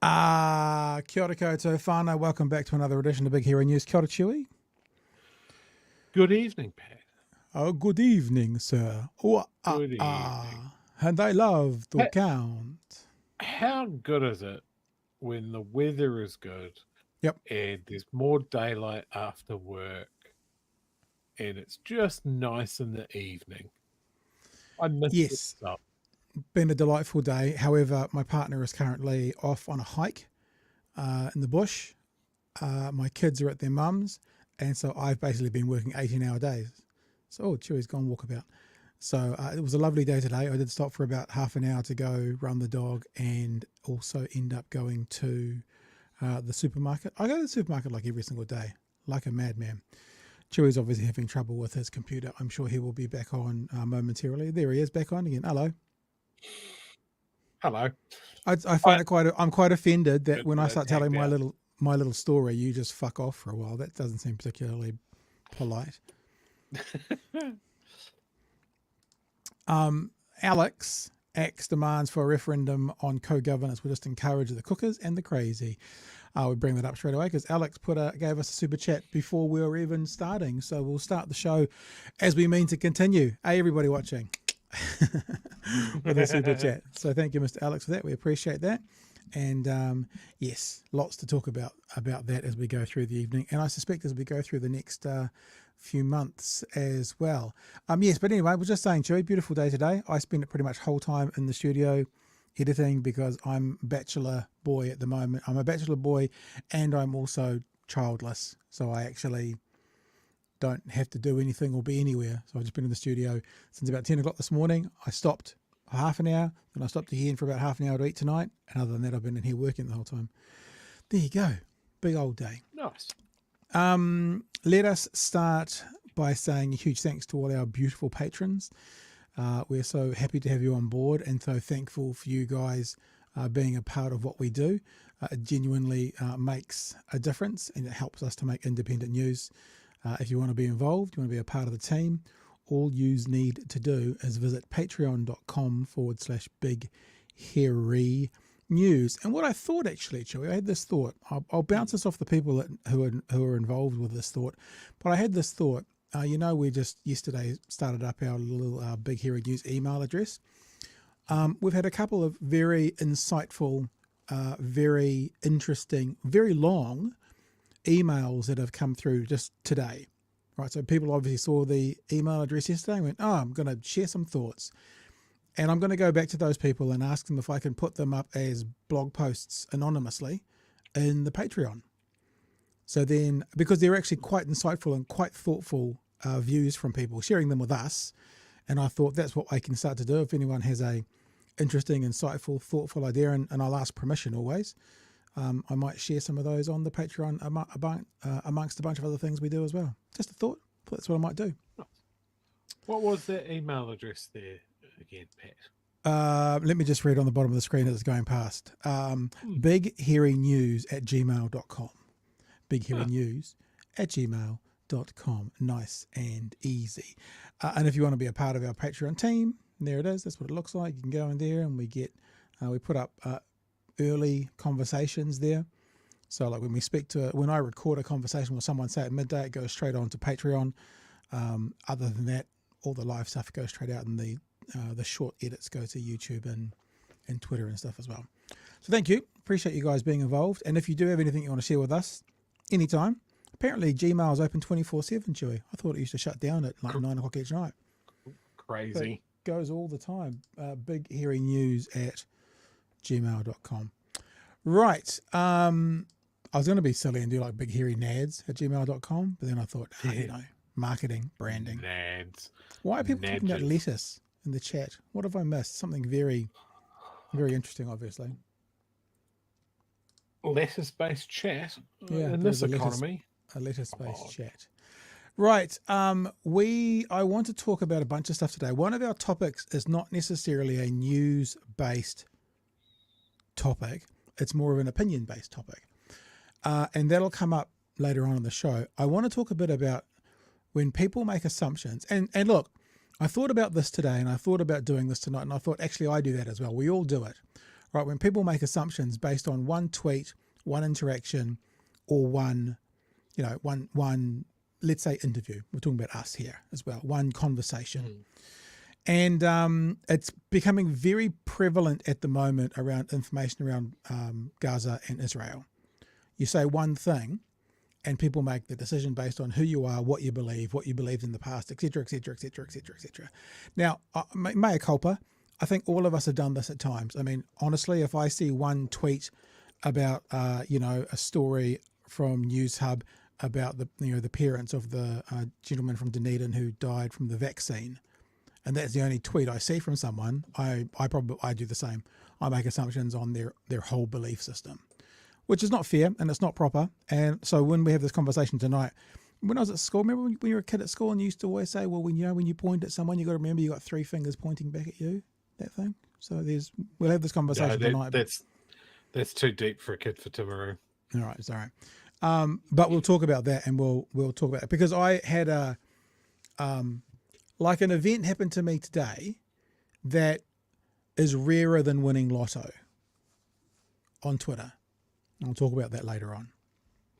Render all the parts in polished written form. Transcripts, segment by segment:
Kia ora koutou whānau. Welcome back to another edition of Big Hero News. Kia ora, Chewy. Good evening, Pat. Oh, good evening, sir. Good evening. And I love to Pat, count. how good is it when the weather is good Yep. and there's more daylight after work and it's just nice in the evening? I miss this stuff. Been a delightful day. However, my partner is currently off on a hike in the bush. My kids are at their mum's, and so I've basically been working 18-hour days. So, Chewy's gone walkabout. So it was a lovely day today. I did stop for about half an hour to go run the dog and also end up going to the supermarket. I go to the supermarket like every single day, like a madman. Chewy's obviously having trouble with his computer. I'm sure he will be back on momentarily. There he is, back on again. Hello. Hello. I find it I'm quite offended that when I start telling my little story, you just fuck off for a while. That doesn't seem particularly polite. Alex X demands for a referendum on co-governance will just encourage the cookers and the crazy. We bring that up straight away because Alex gave us a super chat before we were even starting. So we'll start the show as we mean to continue. Hey, everybody watching. With a super chat. So thank you, Mr. Alex, for that. We appreciate that. And yes, lots to talk about that as we go through the evening. And I suspect as we go through the next few months as well. Yes, but anyway, we're just saying, Chewy, beautiful day today. I spend it pretty much whole time in the studio editing because I'm a bachelor boy at the moment. I'm a bachelor boy and I'm also childless. So I actually don't have to do anything or be anywhere. So I've just been in the studio since about 10 o'clock this morning. I stopped half an hour, then I stopped again for about half an hour to eat tonight. And other than that, I've been in here working the whole time. There you go. Big old day. Nice. Let us start by saying a huge thanks to all our beautiful patrons. We're so happy to have you on board and so thankful for you guys being a part of what we do. It genuinely makes a difference and it helps us to make independent news. If you want to be involved, you want to be a part of the team, all you need to do is visit patreon.com/Big News. And what I thought actually, Chewy, I had this thought. I'll bounce this off the people who are involved with this thought. But I had this thought. We just yesterday started up our little Big Hero News email address. We've had a couple of very insightful, very interesting, very long emails that have come through just today, right? So people obviously saw the email address yesterday and went, I'm going to share some thoughts. And I'm going to go back to those people and ask them if I can put them up as blog posts anonymously in the Patreon. So then, because they're actually quite insightful and quite thoughtful views from people, sharing them with us. And I thought that's what I can start to do. If anyone has a interesting, insightful, thoughtful idea, and I'll ask permission always, I might share some of those on the Patreon amongst a bunch of other things we do as well. Just a thought. That's what I might do. What was the email address there again, Pat? Let me just read on the bottom of the screen as it's going past. BigHearingNews@gmail.com. BigHearingNews@gmail.com. Nice and easy. And if you want to be a part of our Patreon team, there it is. That's what it looks like. You can go in there and we put up early conversations there. So like when I record a conversation with someone, say at midday, it goes straight on to Patreon. Other than that, all the live stuff goes straight out, and the short edits go to YouTube and Twitter and stuff as well. So thank you. Appreciate you guys being involved. And if you do have anything you want to share with us, anytime. Apparently Gmail is open 24/7, Chewy. I thought it used to shut down at like 9 o'clock each night. Crazy. But goes all the time. BigHearingNews@gmail.com. Right. I was going to be silly and do like BigHairyNads@gmail.com, but then I thought, marketing, branding. Nads. Why are people talking about lettuce in the chat? What have I missed? Something very, very interesting, obviously. Lettuce-based chat in this economy. A lettuce-based chat. Right. I want to talk about a bunch of stuff today. One of our topics is not necessarily a news-based topic. It's more of an opinion-based topic. And that'll come up later on in the show. I want to talk a bit about when people make assumptions. And look, I thought about this today and I thought about doing this tonight, and I thought, actually, I do that as well. We all do it, right? When people make assumptions based on one tweet, one interaction, or one, let's say interview. We're talking about us here as well. One conversation. And it's becoming very prevalent at the moment around information around Gaza and Israel. You say one thing, and people make the decision based on who you are, what you believed in the past, etc., etc., etc., etc., etc. Now, mea culpa, I think all of us have done this at times. I mean, honestly, if I see one tweet about, a story from News Hub about the parents of the gentleman from Dunedin who died from the vaccine, and that's the only tweet I see from someone, I do the same. I make assumptions on their whole belief system, which is not fair and it's not proper. And so when we have this conversation tonight, when I was at school, remember when you were a kid at school and you used to always say, well, when you point at someone, you got to remember you got three fingers pointing back at you, that thing. So we'll have this conversation tonight. That's too deep for a kid for Timaru. All right, it's all right. But we'll talk about that, and we'll talk about it, because I had an event happened to me today that is rarer than winning lotto on Twitter. I'll talk about that later on.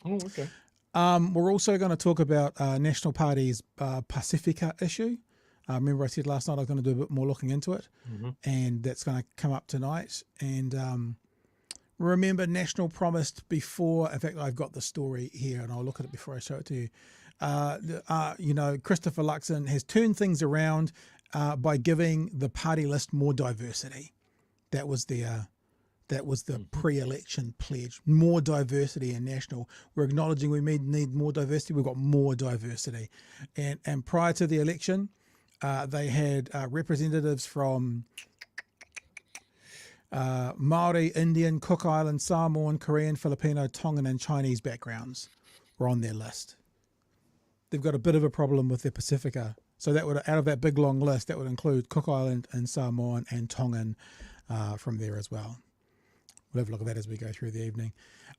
Oh, okay. We're also going to talk about National Party's Pacifica issue. Remember I said last night I was going to do a bit more looking into it, and that's going to come up tonight. And remember, National promised before, in fact, I've got the story here, and I'll look at it before I show it to you. Christopher Luxon has turned things around by giving the party list more diversity. That was the pre-election pledge. More diversity in National. We're acknowledging we need more diversity. We've got more diversity. And prior to the election, they had representatives from Maori, Indian, Cook Island, Samoan, Korean, Filipino, Tongan, and Chinese backgrounds were on their list. They've got a bit of a problem with their Pacifica. So that would, out of that big long list, that would include Cook Island and Samoan and Tongan from there as well. We'll have a look at that as we go through the evening.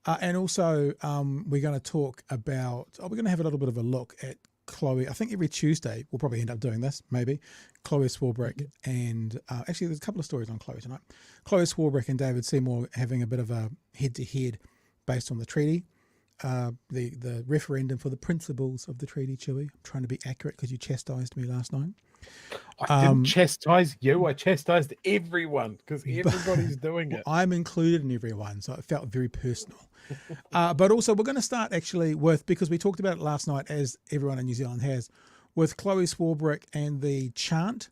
And also we're going to talk about, we're going to have a little bit of a look at Chloe. I think every Tuesday we'll probably end up doing this, maybe. Chloe Swarbrick and actually there's a couple of stories on Chloe tonight. Chloe Swarbrick and David Seymour having a bit of a head-to-head based on the treaty. The referendum for the principles of the treaty, Chewy. I'm trying to be accurate because you chastised me last night. I didn't chastise you. I chastised everyone because everybody's doing it. I'm included in everyone, so it felt very personal. But also we're going to start actually with, because we talked about it last night, as everyone in New Zealand has, with Chloe Swarbrick and the chant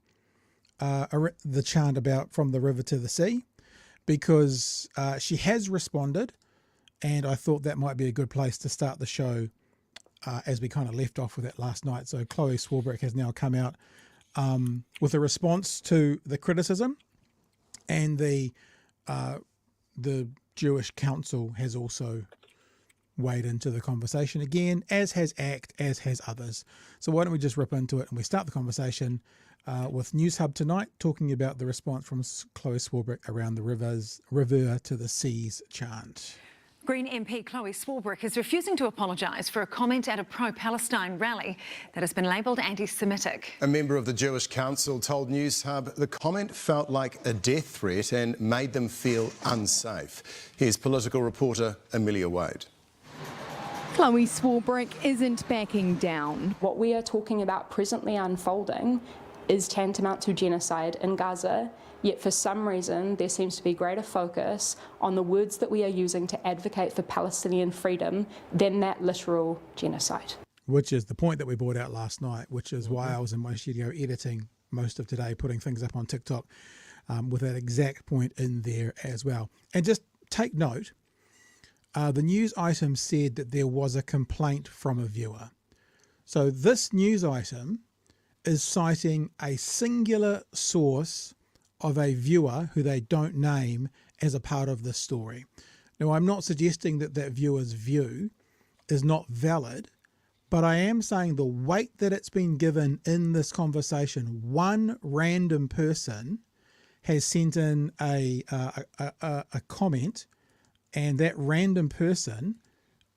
about from the river to the sea, because she has responded. And I thought that might be a good place to start the show as we kind of left off with that last night. So Chloe Swarbrick has now come out with a response to the criticism, and the Jewish Council has also weighed into the conversation again, as has ACT, as has others. So why don't we just rip into it, and we start the conversation with News Hub tonight, talking about the response from Chloe Swarbrick around the river to the seas chant. Green MP Chloe Swarbrick is refusing to apologise for a comment at a pro-Palestine rally that has been labelled anti-Semitic. A member of the Jewish Council told News Hub the comment felt like a death threat and made them feel unsafe. Here's political reporter Amelia Wade. Chloe Swarbrick isn't backing down. What we are talking about presently unfolding is tantamount to genocide in Gaza. Yet for some reason, there seems to be greater focus on the words that we are using to advocate for Palestinian freedom than that literal genocide. Which is the point that we brought out last night, which is why I was in my studio editing most of today, putting things up on TikTok with that exact point in there as well. And just take note, the news item said that there was a complaint from a viewer. So this news item is citing a singular source of a viewer who they don't name as a part of this story. Now, I'm not suggesting that that viewer's view is not valid, but I am saying the weight that it's been given in this conversation, one random person has sent in a comment, and that random person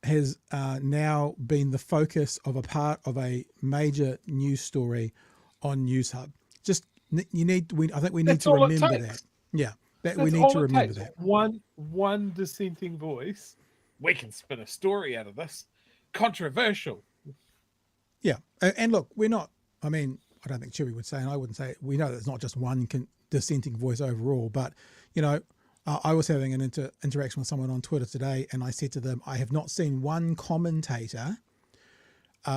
has now been the focus of a part of a major news story on News Hub. Just I think we need to remember that. Yeah, That That's we need all to it remember takes. that. One dissenting voice. We can spin a story out of this. Controversial. Yeah, and look, we're not. I mean, I don't think Chewy would say, and I wouldn't say it. We know that it's not just one dissenting voice overall, but you know, I was having an interaction with someone on Twitter today, and I said to them, I have not seen one commentator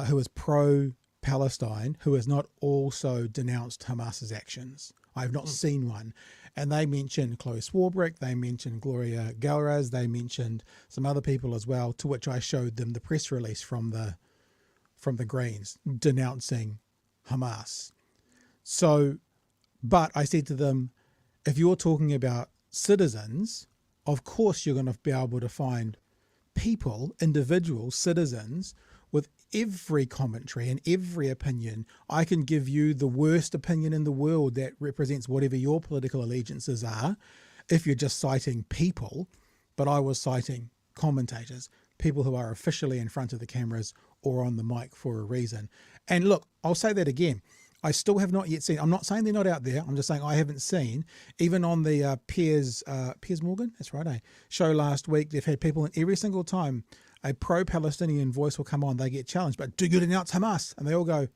who is pro-Palestine who has not also denounced Hamas's actions. I have not seen one. And they mentioned Chloe Swarbrick, they mentioned Gloria Galraz, they mentioned some other people as well, to which I showed them the press release from the Greens denouncing Hamas. So, but I said to them, if you're talking about citizens, of course you're going to be able to find people, individual citizens, with every commentary and every opinion. I can give you the worst opinion in the world that represents whatever your political allegiances are, if you're just citing people, but I was citing commentators, people who are officially in front of the cameras or on the mic for a reason. And look, I'll say that again. I still have not yet seen, I'm not saying they're not out there, I'm just saying I haven't seen, even on the Piers Morgan, that's right, show last week, they've had people, and every single time a pro-Palestinian voice will come on, they get challenged, but do you denounce Hamas? And they all go,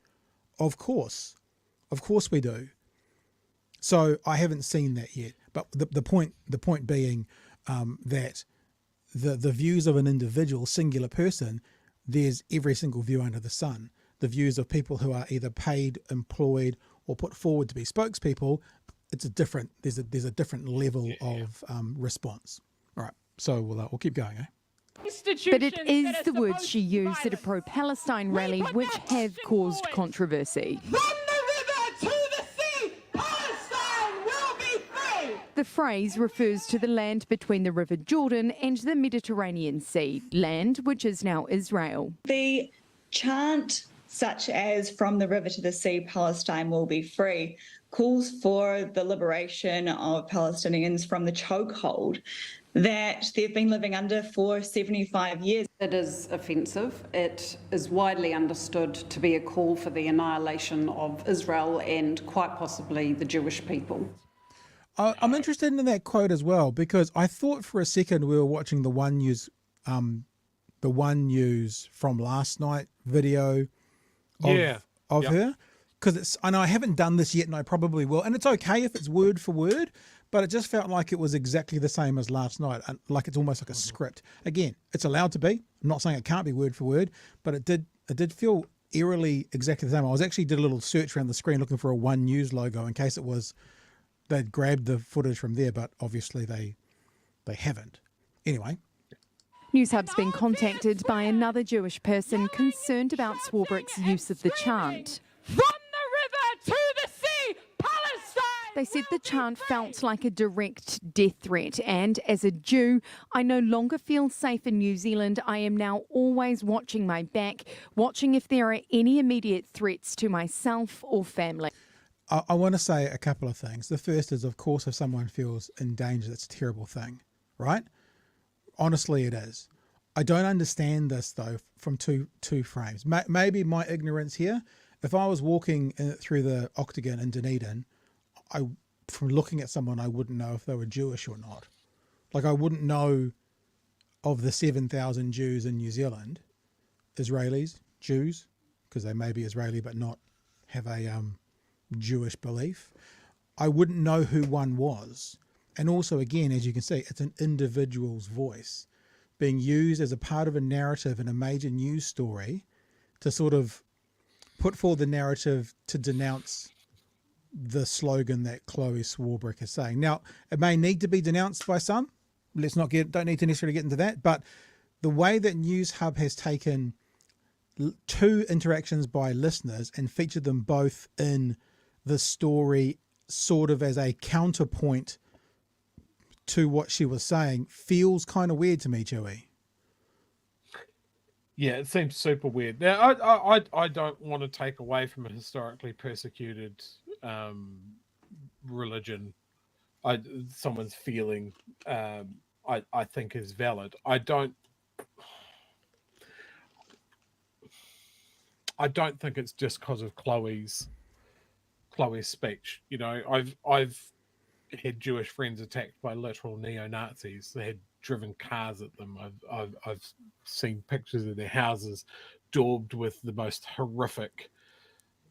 of course we do. So I haven't seen that yet. But the point being that the views of an individual, singular person, there's every single view under the sun. The views of people who are either paid, employed, or put forward to be spokespeople, it's a different. There's a different level of response. All right, so we'll keep going. But it is the words she used at a pro-Palestine rally which have caused controversy. From the river to the sea, Palestine will be free. The phrase refers to the land between the River Jordan and the Mediterranean Sea, land which is now Israel. The chant, such as from the river to the sea, Palestine will be free, calls for the liberation of Palestinians from the chokehold that they've been living under for 75 years. It is offensive. It is widely understood to be a call for the annihilation of Israel and quite possibly the Jewish people. I'm interested in that quote as well, because I thought for a second we were watching the One News from last night video of her, because it's, and I haven't done this yet, and I probably will, and it's okay if it's word for word, but it just felt like it was exactly the same as last night, and like it's almost like a script. Again, it's allowed to be. I'm not saying it can't be word for word, but it did feel eerily exactly the same. I was actually did a little search around the screen looking for a One News logo in case it was they'd grabbed the footage from there, but obviously they haven't. Anyway. News Hub's been contacted by another Jewish person concerned about Swarbrick's use of the chant. From the river to the sea, Palestine. They said the chant felt like a direct death threat, and as a Jew, I no longer feel safe in New Zealand. I am now always watching my back, watching if there are any immediate threats to myself or family. I want to say a couple of things. The first is, of course, if someone feels in danger, that's a terrible thing, right? Honestly, it is. I don't understand this, though, from two frames. Maybe my ignorance here, if I was walking through the Octagon in Dunedin, from looking at someone, I wouldn't know if they were Jewish or not. Like, I wouldn't know of the 7,000 Jews in New Zealand, Israelis, Jews, because they may be Israeli but not have a Jewish belief. I wouldn't know who one was. And also, again, as you can see, it's an individual's voice being used as a part of a narrative in a major news story to sort of put forward the narrative to denounce the slogan that Chloe Swarbrick is saying. Now, it may need to be denounced by some. Don't need to necessarily get into that. But the way that News Hub has taken two interactions by listeners and featured them both in the story sort of as a counterpoint to what she was saying feels kind of weird to me, Joey. Yeah, it seems super weird. Now, I don't want to take away from a historically persecuted religion. Someone's feeling, I think, is valid. I don't think it's just because of Chloe's speech. You know, I've had Jewish friends attacked by literal neo-Nazis. They had driven cars at them. I've seen pictures of their houses daubed with the most horrific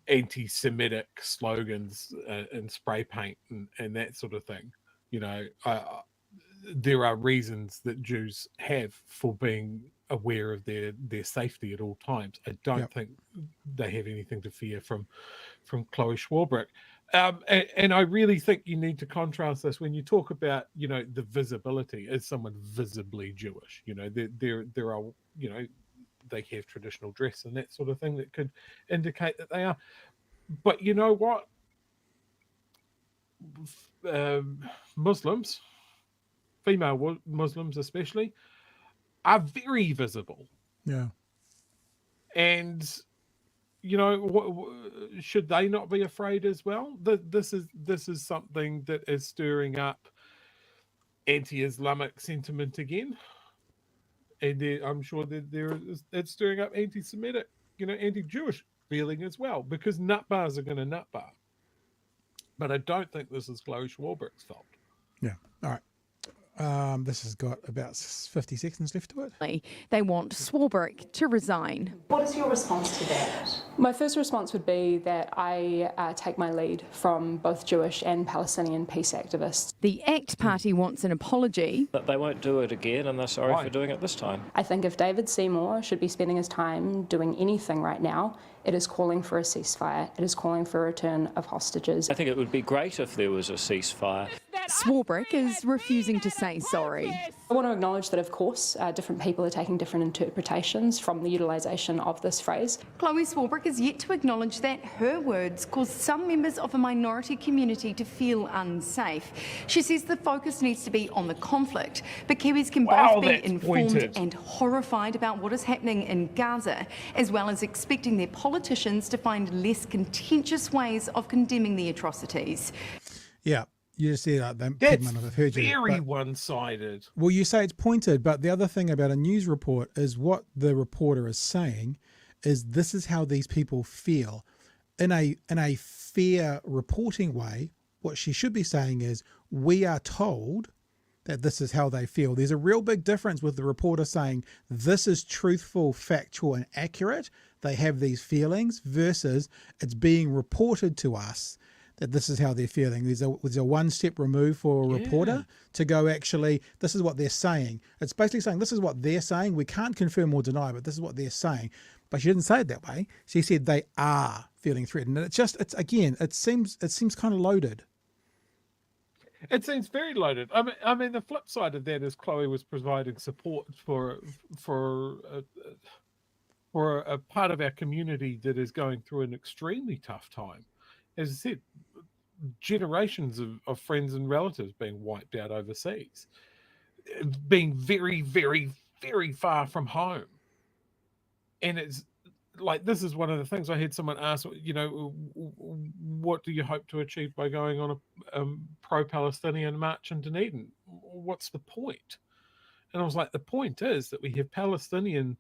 anti-Semitic slogans and spray paint and that sort of thing. You know, there are reasons that Jews have for being aware of their safety at all times. I don't think they have anything to fear from Chloe Swarbrick. And I really think you need to contrast this when you talk about, you know, the visibility. Is someone visibly Jewish? You know, there are, you know, they have traditional dress and that sort of thing that could indicate that they are. But you know what? Muslims, female Muslims especially, are very visible. Yeah. And, you know, should they not be afraid as well? This is something that is stirring up anti-Islamic sentiment again. And I'm sure that it's stirring up anti-Semitic, you know, anti-Jewish feeling as well, because nut bars are going to nut bar. But I don't think this is Chloe Swarbrick's fault. Yeah. All right. This has got about 50 seconds left to it. They want Swarbrick to resign. What is your response to that? My first response would be that I take my lead from both Jewish and Palestinian peace activists. The ACT Party wants an apology. But they won't do it again, and they're sorry for doing it this time. I think if David Seymour should be spending his time doing anything right now, it is calling for a ceasefire. It is calling for a return of hostages. I think it would be great if there was a ceasefire. Swarbrick is refusing to say sorry. I want to acknowledge that, of course, different people are taking different interpretations from the utilisation of this phrase. Chloe Swarbrick is yet to acknowledge that her words caused some members of a minority community to feel unsafe. She says the focus needs to be on the conflict, but Kiwis can both be informed and horrified about what is happening in Gaza, as well as expecting their politicians to find less contentious ways of condemning the atrocities. Yeah. You just said that. That's I've heard you, very one-sided. Well, you say it's pointed, but the other thing about a news report is what the reporter is saying is this is how these people feel. In a fair reporting way, what she should be saying is we are told that this is how they feel. There's a real big difference with the reporter saying this is truthful, factual, and accurate. They have these feelings versus it's being reported to us that this is how they're feeling. There's a one-step remove for a reporter to go, actually, this is what they're saying. It's basically saying, this is what they're saying. We can't confirm or deny, but this is what they're saying. But she didn't say it that way. She said they are feeling threatened. And it seems kind of loaded. It seems very loaded. I mean, the flip side of that is Chloe was providing support for a part of our community that is going through an extremely tough time. As I said, generations of friends and relatives being wiped out overseas, being very, very, very far from home. And it's like, this is one of the things I had someone ask, you know, what do you hope to achieve by going on a pro-Palestinian march in Dunedin? What's the point? And I was like, the point is that we have Palestinian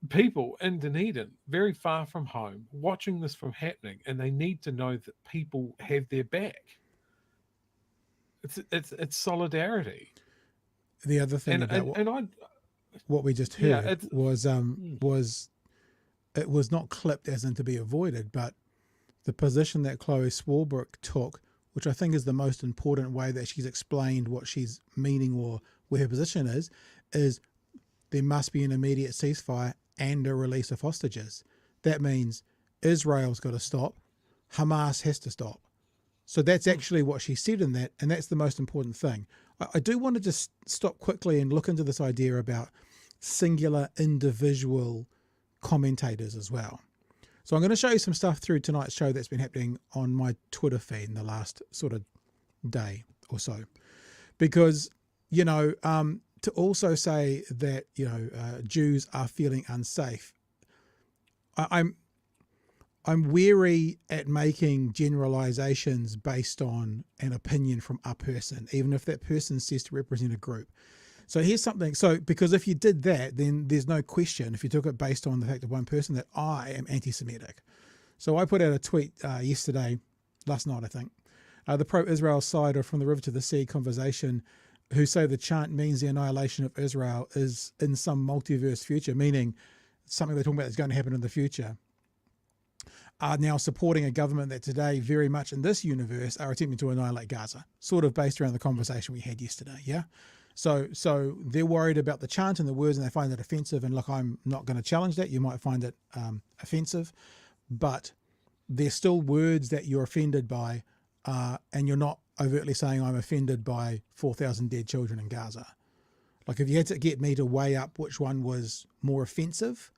people in Dunedin, very far from home, watching this from happening, and they need to know that people have their back. It's solidarity. The other thing what we just heard was it was not clipped as in to be avoided, but the position that Chloe Swarbrick took, which I think is the most important way that she's explained what she's meaning or where her position is there must be an immediate ceasefire and a release of hostages. That means Israel's got to stop, Hamas has to stop. So that's actually what she said in that, and that's the most important thing. I do want to just stop quickly and look into this idea about singular individual commentators as well. So I'm going to show you some stuff through tonight's show that's been happening on my Twitter feed in the last sort of day or so. Because, you know, to also say that, you know, Jews are feeling unsafe, I'm wary at making generalizations based on an opinion from a person, even if that person says to represent a group. So here's something. So because if you did that, then there's no question, if you took it based on the fact of one person, that I am anti-Semitic. So I put out a tweet last night, I think, the pro-Israel side or from the river to the sea conversation who say the chant means the annihilation of Israel is in some multiverse future, meaning something they're talking about is going to happen in the future, are now supporting a government that today very much in this universe are attempting to annihilate Gaza, sort of based around the conversation we had yesterday, yeah? So they're worried about the chant and the words and they find it offensive, and look, I'm not going to challenge that. You might find it offensive, but there's still words that you're offended by, and you're not overtly saying I'm offended by 4,000 dead children in Gaza. Like if you had to get me to weigh up which one was more offensive,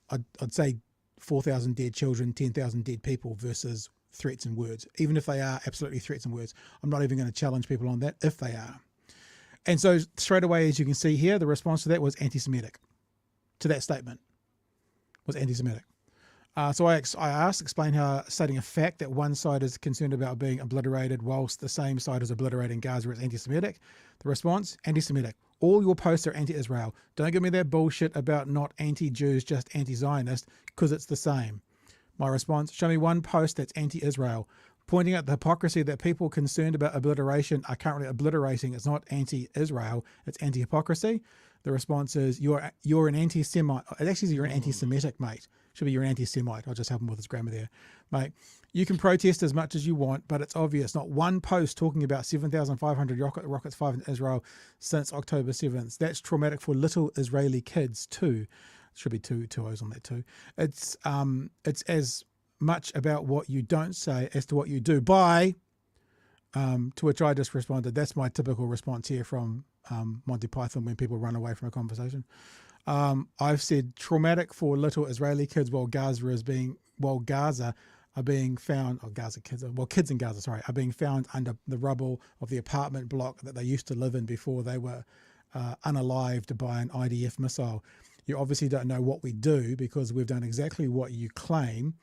I'd say 4,000 dead children, 10,000 dead people versus threats and words. Even if they are absolutely threats and words, I'm not even going to challenge people on that if they are. And so straight away, as you can see here, the response to that was anti-Semitic. To that statement was anti-Semitic. So I asked, explain how stating a fact that one side is concerned about being obliterated whilst the same side is obliterating Gaza is anti-Semitic. The response, anti-Semitic. All your posts are anti-Israel. Don't give me that bullshit about not anti-Jews, just anti-Zionist, because it's the same. My response, show me one post that's anti-Israel, pointing out the hypocrisy that people concerned about obliteration are currently obliterating. It's not anti-Israel, it's anti-hypocrisy. The response is, you're an anti-Semite. It actually says you're an anti-Semitic, mate. Should be you're an anti-Semite. I'll just help him with his grammar there. Mate, you can protest as much as you want, but it's obvious. Not one post talking about 7,500 rockets fired in Israel since October 7th. That's traumatic for little Israeli kids too. Should be two O's on that too. It's as much about what you don't say as to what you do. To which I just responded, that's my typical response here from Monty Python when people run away from a conversation. I've said traumatic for little Israeli kids while kids in Gaza are being found under the rubble of the apartment block that they used to live in before they were unalived by an IDF missile. You obviously don't know what we do because we've done exactly what you claim.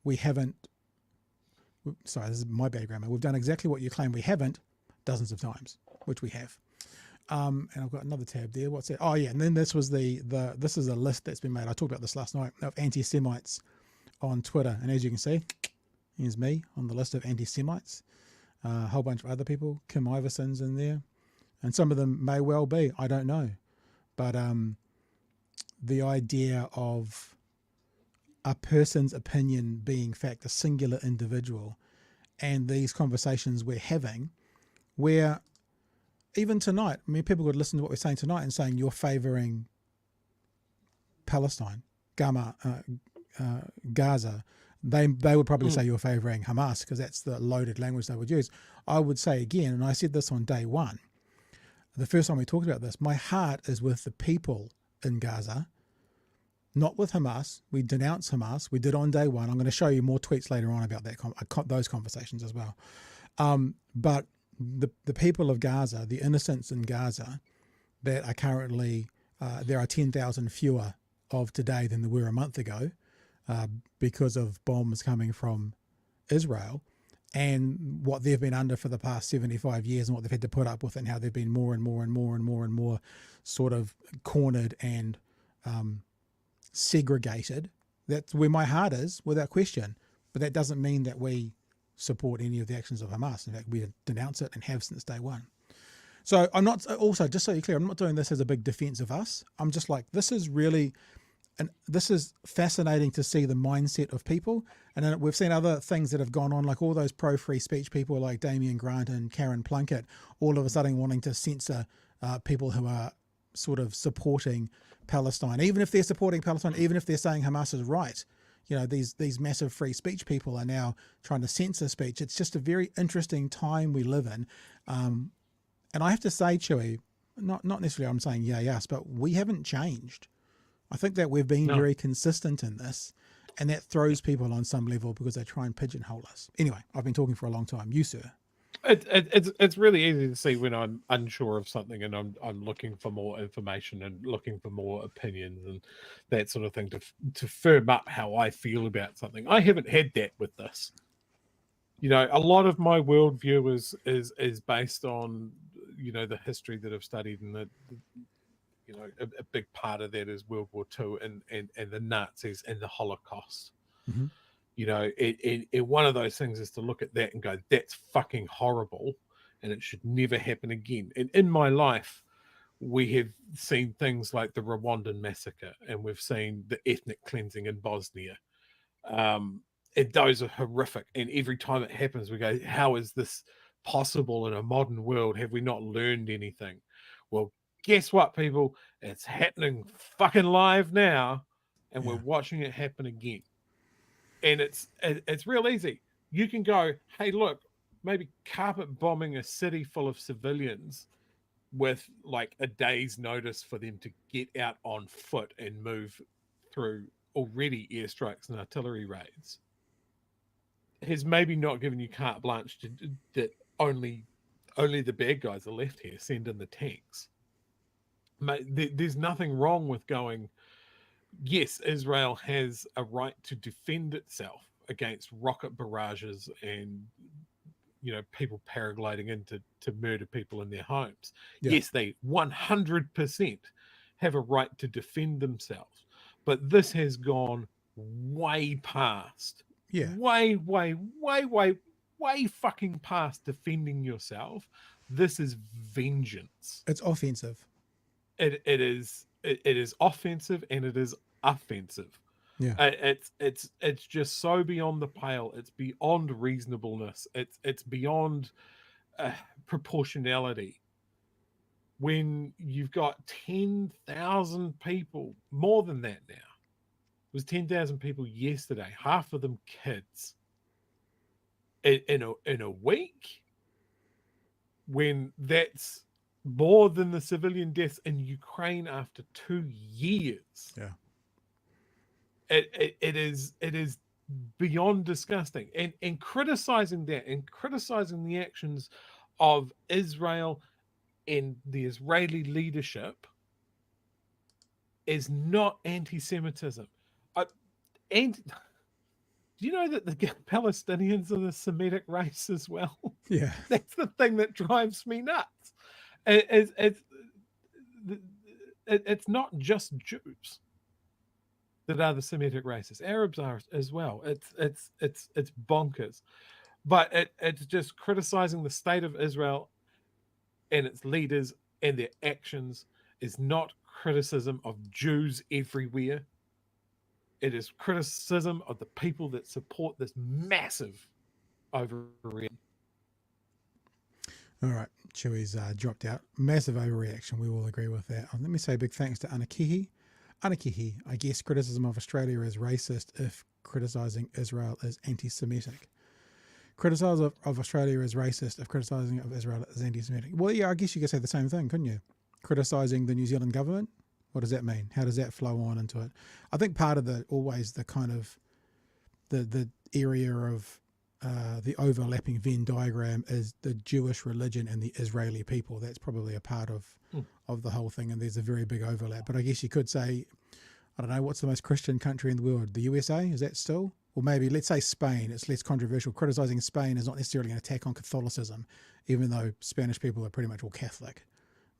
We haven't. Sorry, this is my bad grammar. We've done exactly what you claim we haven't dozens of times, which we have. And I've got another tab there. What's that? Oh yeah, and then this was this is a list that's been made. I talked about this last night of anti-Semites on Twitter, and as you can see, here's me on the list of anti-Semites. A whole bunch of other people. Kim Iverson's in there, and some of them may well be. I don't know, but the idea of a person's opinion being fact, a singular individual, and these conversations we're having, where even tonight, I mean, people could listen to what we're saying tonight and saying you're favouring Palestine, Gaza. They would probably say you're favouring Hamas because that's the loaded language they would use. I would say again, and I said this on day one, the first time we talked about this, my heart is with the people in Gaza, not with Hamas. We denounce Hamas. We did on day one. I'm going to show you more tweets later on about that those conversations as well. But the people of Gaza, the innocents in Gaza that are currently, there are 10,000 fewer of today than there were a month ago because of bombs coming from Israel and what they've been under for the past 75 years and what they've had to put up with and how they've been more and more sort of cornered and segregated. That's where my heart is, without question. But that doesn't mean that we support any of the actions of Hamas. In fact, we denounce it and have since day one. So I'm not, also, just so you're clear, I'm not doing this as a big defense of us. I'm just like, this is really, and this is fascinating to see the mindset of people. And then we've seen other things that have gone on, like all those pro-free speech people like Damien Grant and Karen Plunkett, all of a sudden wanting to censor people who are sort of supporting Palestine, even if they're supporting Palestine, even if they're saying Hamas is right. You know, these massive free speech people are now trying to censor speech. It's just a very interesting time we live in. And I have to say, Chewy, not necessarily I'm saying yes, but we haven't changed. I think that we've been very consistent in this, and that throws people on some level because they try and pigeonhole us. Anyway, I've been talking for a long time. You, sir. It's really easy to see when I'm unsure of something and I'm looking for more information and looking for more opinions and that sort of thing to firm up how I feel about something. I haven't had that with this. You know, a lot of my worldview is based on, you know, the history that I've studied, and the you know, a big part of that is World War II and the Nazis and the Holocaust. Mm-hmm. You know, one of those things is to look at that and go, that's fucking horrible, and it should never happen again. And in my life, we have seen things like the Rwandan massacre, and we've seen the ethnic cleansing in Bosnia. Those are horrific. And every time it happens, we go, how is this possible in a modern world? Have we not learned anything? Well, guess what, people? It's happening fucking live now, and we're watching it happen again. And it's real easy. You can go, hey, look, maybe carpet bombing a city full of civilians with like a day's notice for them to get out on foot and move through already airstrikes and artillery raids has maybe not given you carte blanche to that only the bad guys are left here, send in the tanks. There's nothing wrong with going, yes, Israel has a right to defend itself against rocket barrages and, you know, people paragliding in to murder people in their homes. Yeah. Yes, they 100% have a right to defend themselves. But this has gone way past, way fucking past defending yourself. This is vengeance. It's offensive. It is offensive, and it is offensive. Yeah, it's just so beyond the pale. It's beyond reasonableness. It's beyond proportionality. When you've got 10,000 people, more than that now. It was 10,000 people yesterday, half of them kids. In a week, when that's more than the civilian deaths in Ukraine after 2 years. Yeah. It is beyond disgusting, and criticizing that and criticizing the actions of Israel and the Israeli leadership is not anti-Semitism. And do you know that the Palestinians are the Semitic race as well? Yeah, that's the thing that drives me nuts. It's not just Jews that are the Semitic races. Arabs are as well. It's bonkers, but it's just criticizing the state of Israel and its leaders and their actions is not criticism of Jews everywhere. It is criticism of the people that support this massive overreaction. All right, Chewy's dropped out. Massive overreaction. We will agree with that. Let me say big thanks to Anakihi. Anakihi, I guess criticism of Australia is racist if criticising Israel is anti-Semitic. Criticism of Australia is racist if criticising of Israel is anti-Semitic. Well, yeah, I guess you could say the same thing, couldn't you? Criticising the New Zealand government, what does that mean? How does that flow on into it? I think part of the kind of the area of the overlapping Venn diagram is the Jewish religion and the Israeli people. That's probably a part of the whole thing, and there's a very big overlap. But I guess you could say, I don't know, what's the most Christian country in the world? The USA? Is that still? Or maybe, let's say Spain. It's less controversial. Criticising Spain is not necessarily an attack on Catholicism, even though Spanish people are pretty much all Catholic.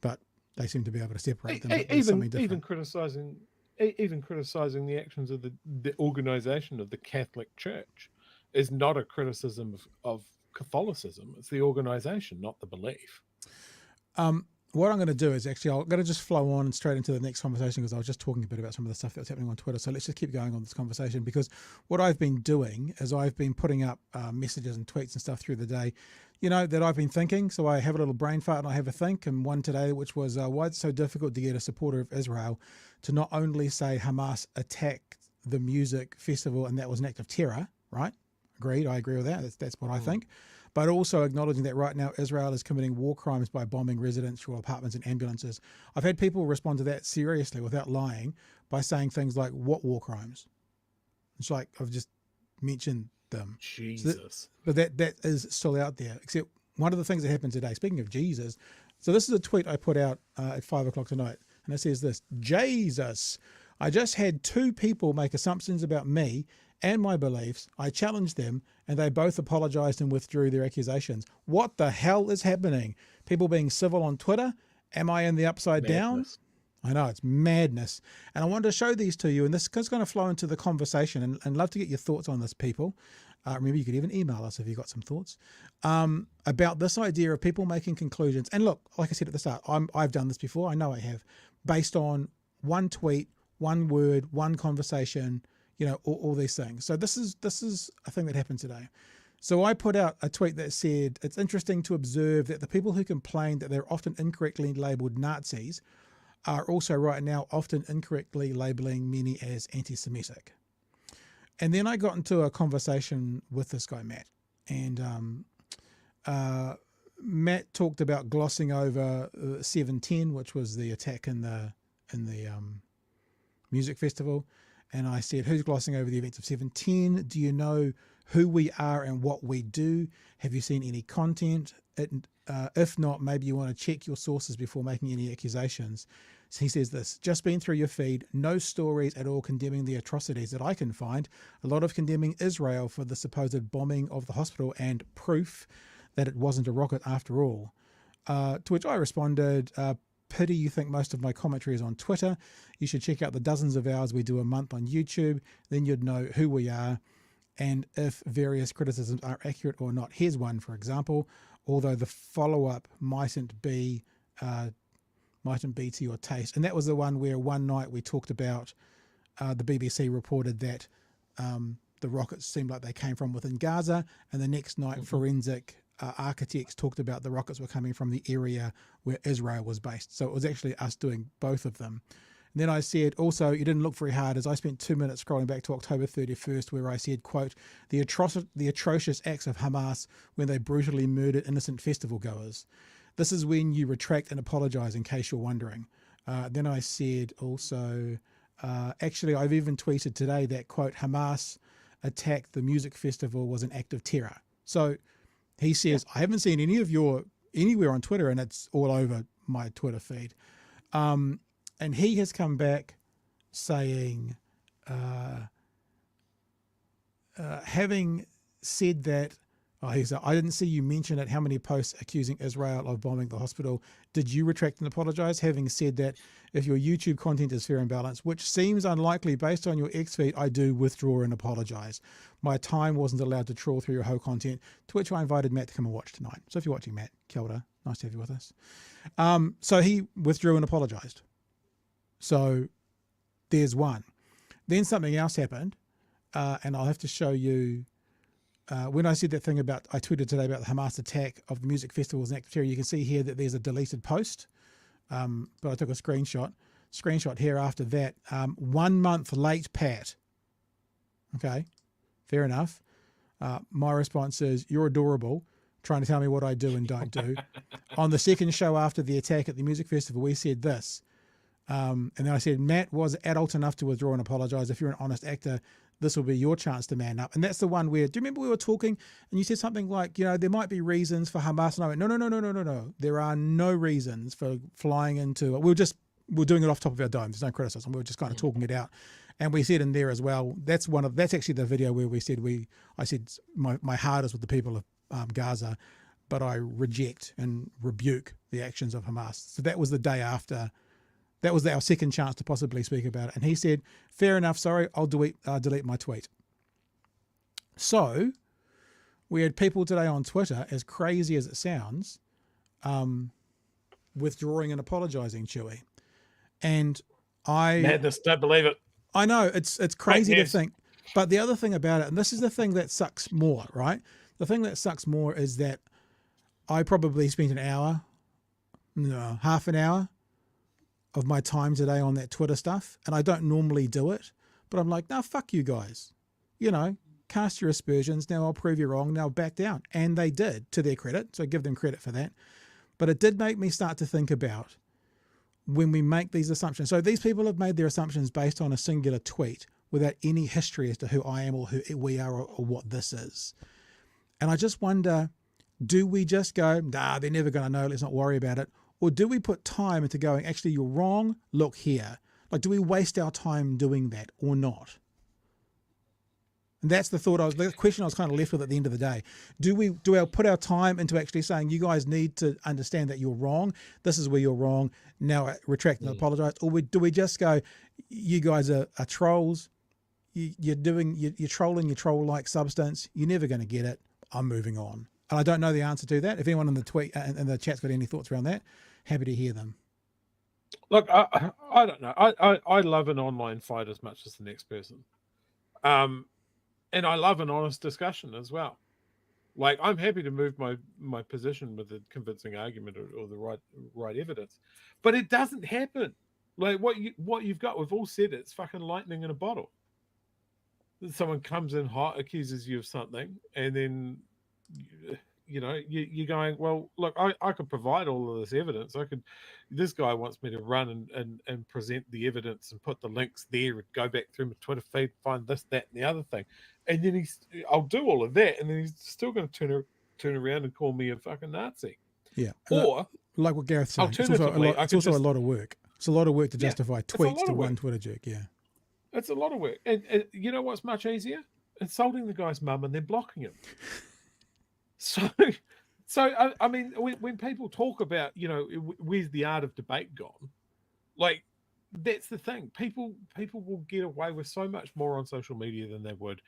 But they seem to be able to separate them. Even criticising the actions of the organisation of the Catholic Church is not a criticism of Catholicism. It's the organisation, not the belief. What I'm going to do is I'm going to just flow on straight into the next conversation, because I was just talking a bit about some of the stuff that was happening on Twitter. So let's just keep going on this conversation, because what I've been doing is I've been putting up messages and tweets and stuff through the day, you know, that I've been thinking. So I have a little brain fart and I have a think, and one today, which was why it's so difficult to get a supporter of Israel to not only say Hamas attacked the music festival and that was an act of terror, right? Agreed. I agree with that. That's what I think. But also acknowledging that right now Israel is committing war crimes by bombing residential apartments and ambulances. I've had people respond to that seriously without lying by saying things like, what war crimes? It's like, I've just mentioned them. Jesus. But that is still out there. Except one of the things that happened today, speaking of Jesus, so this is a tweet I put out at 5 o'clock tonight, and it says this: Jesus, I just had two people make assumptions about me and my beliefs. I challenged them and they both apologized and withdrew their accusations. What the hell is happening? People being civil on Twitter? Am I in the upside down? I know, it's madness. And I wanted to show these to you, and this is going to flow into the conversation, and love to get your thoughts on this, people. Remember, you could even email us if you've got some thoughts about this idea of people making conclusions. And look, like I said at the start, I've done this before. I know I have, based on one tweet, one word, one conversation, you know, all these things. So this is a thing that happened today. So I put out a tweet that said, it's interesting to observe that the people who complain that they're often incorrectly labeled Nazis are also right now often incorrectly labeling many as anti-Semitic. And then I got into a conversation with this guy, Matt. And Matt talked about glossing over 710, which was the attack in the music festival. And I said, who's glossing over the events of 710? Do you know who we are and what we do? Have you seen any content? If not, maybe you want to check your sources before making any accusations. So he says this, just been through your feed, no stories at all condemning the atrocities that I can find. A lot of condemning Israel for the supposed bombing of the hospital and proof that it wasn't a rocket after all. To which I responded, pity you think most of my commentary is on Twitter. You should check out the dozens of hours we do a month on YouTube. Then you'd know who we are and if various criticisms are accurate or not. Here's one, for example, although the follow-up mightn't be to your taste. And that was the one where one night we talked about the BBC reported that the rockets seemed like they came from within Gaza, and the next night forensic architects talked about the rockets were coming from the area where Israel was based. So it was actually us doing both of them. And then I said, also, you didn't look very hard, as I spent 2 minutes scrolling back to October 31st, where I said, quote, the atrocious acts of Hamas when they brutally murdered innocent festival goers. This is when you retract and apologize, in case you're wondering. Then I said also, actually, I've even tweeted today that, quote, Hamas attacked the music festival was an act of terror. So he says, I haven't seen any of your anywhere on Twitter, and it's all over my Twitter feed. And he has come back saying, having said that, he said, I didn't see you mention it. How many posts accusing Israel of bombing the hospital? Did you retract and apologize? Having said that, if your YouTube content is fair and balanced, which seems unlikely based on your X feed, I do withdraw and apologize. My time wasn't allowed to trawl through your whole content, to which I invited Matt to come and watch tonight. So if you're watching, Matt, kia ora. Nice to have you with us. So he withdrew and apologized. So there's one. Then something else happened, and I'll have to show you. When I said that thing about, I tweeted today about the Hamas attack of the music festivals in Active, you can see here that there's a deleted post, but I took a screenshot here after that. 1 month late, Pat. Okay, fair enough. My response is, you're adorable, trying to tell me what I do and don't do. On the second show after the attack at the music festival, we said this. And then I said, Matt was adult enough to withdraw and apologize. If you're an honest actor, this will be your chance to man up. And that's the one where, do you remember we were talking and you said something like, you know, there might be reasons for Hamas. And I went, no. There are no reasons for flying into, we're doing it off the top of our dome. There's no criticism. We were just kind of talking it out. And we said in there as well, that's actually the video where we said, I said my heart is with the people of Gaza, but I reject and rebuke the actions of Hamas. So that was the day after. That was our second chance to possibly speak about it. And he said, fair enough, sorry, I'll delete my tweet. So we had people today on Twitter, as crazy as it sounds, withdrawing and apologizing, Chewy. And Madness, don't believe it. I know, it's crazy to think. But the other thing about it, and this is the thing that sucks more, right? The thing that sucks more is that I probably spent half an hour of my time today on that Twitter stuff, and I don't normally do it, but I'm like, no, fuck you guys. You know, cast your aspersions. Now I'll prove you wrong. Now back down. And they did, to their credit, so I give them credit for that. But it did make me start to think about when we make these assumptions. So these people have made their assumptions based on a singular tweet without any history as to who I am or who we are or what this is. And I just wonder, do we just go, nah, they're never going to know, let's not worry about it? Or do we put time into going, actually, you're wrong, look here? Like, do we waste our time doing that or not? And that's the question I was kind of left with at the end of the day. Do we put our time into actually saying, you guys need to understand that you're wrong, this is where you're wrong, now retract and apologize? Or do we just go, you guys are trolls, you're trolling your troll-like substance, you're never going to get it, I'm moving on. And I don't know the answer to that. If anyone in the tweet and the chat's got any thoughts around that, happy to hear them. Look, I don't know. I love an online fight as much as the next person. And I love an honest discussion as well. Like, I'm happy to move my position with a convincing argument or the right evidence, but it doesn't happen. Like what you've got, we've all said it's fucking lightning in a bottle. Someone comes in hot, accuses you of something, and then you're going, well, look, I could provide all of this evidence. This guy wants me to run and present the evidence and put the links there and go back through my Twitter feed, find this, that, and the other thing. And then I'll do all of that, and then he's still going to turn around and call me a fucking Nazi. Yeah. Or, like what Gareth said, it's also a lot of work. It's a lot of work to justify tweets to one Twitter jerk. Yeah. It's a lot of work. And you know what's much easier? Insulting the guy's mum and then blocking him. So I mean, when people talk about, where's the art of debate gone? Like, that's the thing. People will get away with so much more on social media than they would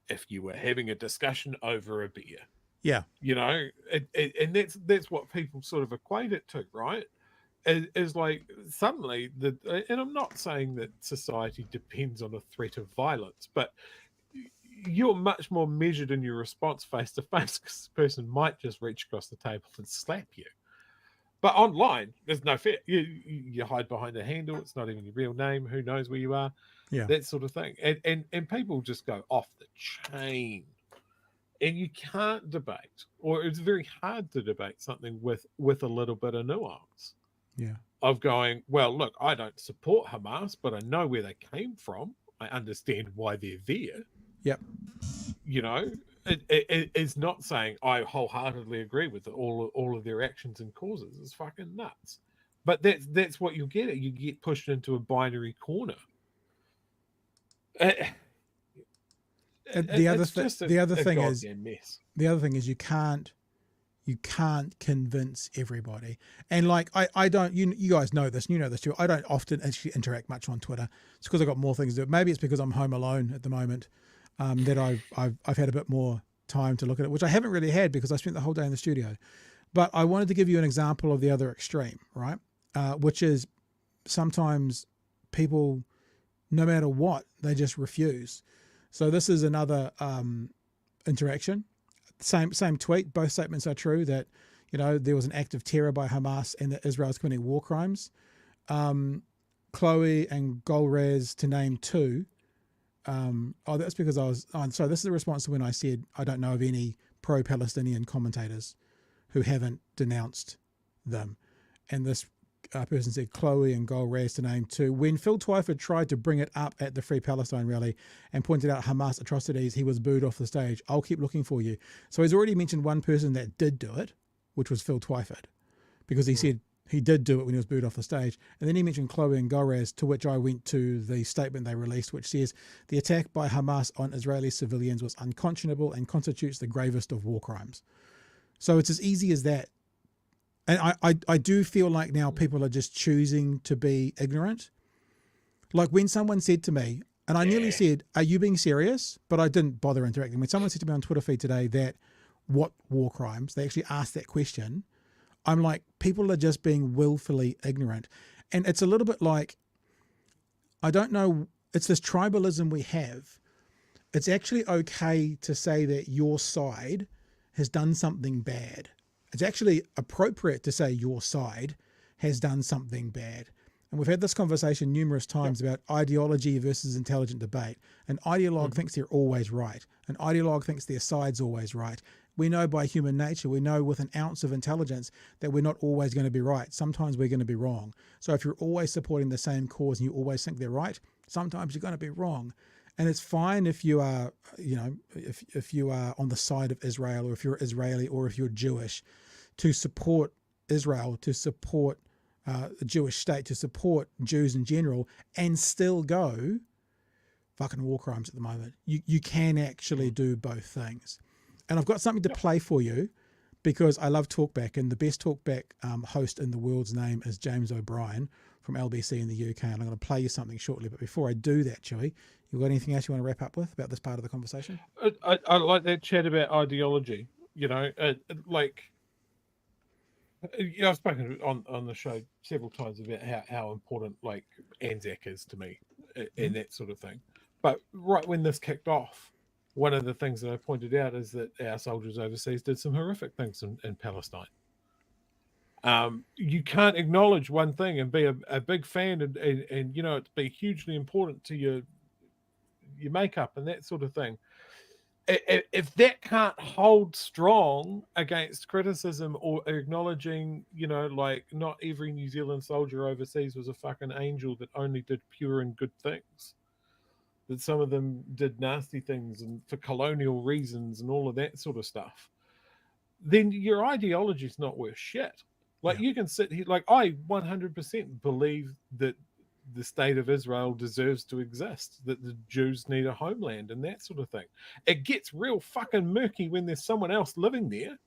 if you were having a discussion over a beer. Yeah. And that's what people sort of equate it to, right? Is like suddenly and I'm not saying that society depends on a threat of violence, but you're much more measured in your response face to face, because the person might just reach across the table and slap you. But online, there's no fear. You hide behind a handle. It's not even your real name. Who knows where you are? Yeah, that sort of thing. And people just go off the chain, and you can't debate, or it's very hard to debate something with a little bit of nuance. Yeah, of going, well, look, I don't support Hamas, but I know where they came from. I understand why they're there. Yep. It's not saying I wholeheartedly agree with all of their actions and causes. It's fucking nuts. But that's what you'll get. You get pushed into a binary corner. The other thing is you can't convince everybody. And like I don't, you guys know this, you know this too. I don't often actually interact much on Twitter. It's because I've got more things to do. Maybe it's because I'm home alone at the moment. That I've had a bit more time to look at it, which I haven't really had because I spent the whole day in the studio. But I wanted to give you an example of the other extreme, right? Which is sometimes people, no matter what, they just refuse. So this is another interaction. Same tweet. Both statements are true that, there was an act of terror by Hamas and that Israel is committing war crimes. Chloe and Golraz, to name two. That's because so this is a response to when I said I don't know of any pro-Palestinian commentators who haven't denounced them. And this person said Chloe and Golraz, to name two. When Phil Twyford tried to bring it up at the Free Palestine rally and pointed out Hamas atrocities, he was booed off the stage. I'll keep looking for you. So he's already mentioned one person that did do it, which was Phil Twyford, because he said he did do it when he was booed off the stage. And then he mentioned Chloe and Golraz, to which I went to the statement they released, which says the attack by Hamas on Israeli civilians was unconscionable and constitutes the gravest of war crimes. So it's as easy as that. And I do feel like now people are just choosing to be ignorant. Like when someone said to me, and I nearly said, are you being serious? But I didn't bother interacting. When someone said to me on Twitter feed today that what war crimes, they actually asked that question. I'm like, people are just being willfully ignorant. And it's a little bit like, I don't know, it's this tribalism we have. It's actually okay to say that your side has done something bad. It's actually appropriate to say your side has done something bad. And we've had this conversation numerous times about ideology versus intelligent debate. An ideologue thinks they're always right. An ideologue thinks their side's always right. We know by human nature, we know with an ounce of intelligence that we're not always going to be right. Sometimes we're going to be wrong. So if you're always supporting the same cause and you always think they're right, sometimes you're going to be wrong. And it's fine if you are, if you are on the side of Israel, or if you're Israeli, or if you're Jewish, to support Israel, to support the Jewish state, to support Jews in general, and still go, fucking war crimes at the moment. You can actually do both things. And I've got something to play for you because I love Talkback, and the best Talkback host in the world's name is James O'Brien from LBC in the UK, and I'm going to play you something shortly. But before I do that, Chewy, you got anything else you want to wrap up with about this part of the conversation? I like that chat about ideology. You know, I've spoken on the show several times about how important like Anzac is to me and that sort of thing. But right when this kicked off, one of the things that I pointed out is that our soldiers overseas did some horrific things in Palestine. You can't acknowledge one thing and be a big fan and you know, it be hugely important to your makeup and that sort of thing. If that can't hold strong against criticism or acknowledging, you know, like not every New Zealand soldier overseas was a fucking angel that only did pure and good things, that some of them did nasty things and for colonial reasons and all of that sort of stuff, then your ideology is not worth shit. Like you can sit here, like I 100% believe that the state of Israel deserves to exist, that the Jews need a homeland and that sort of thing. It gets real fucking murky when there's someone else living there.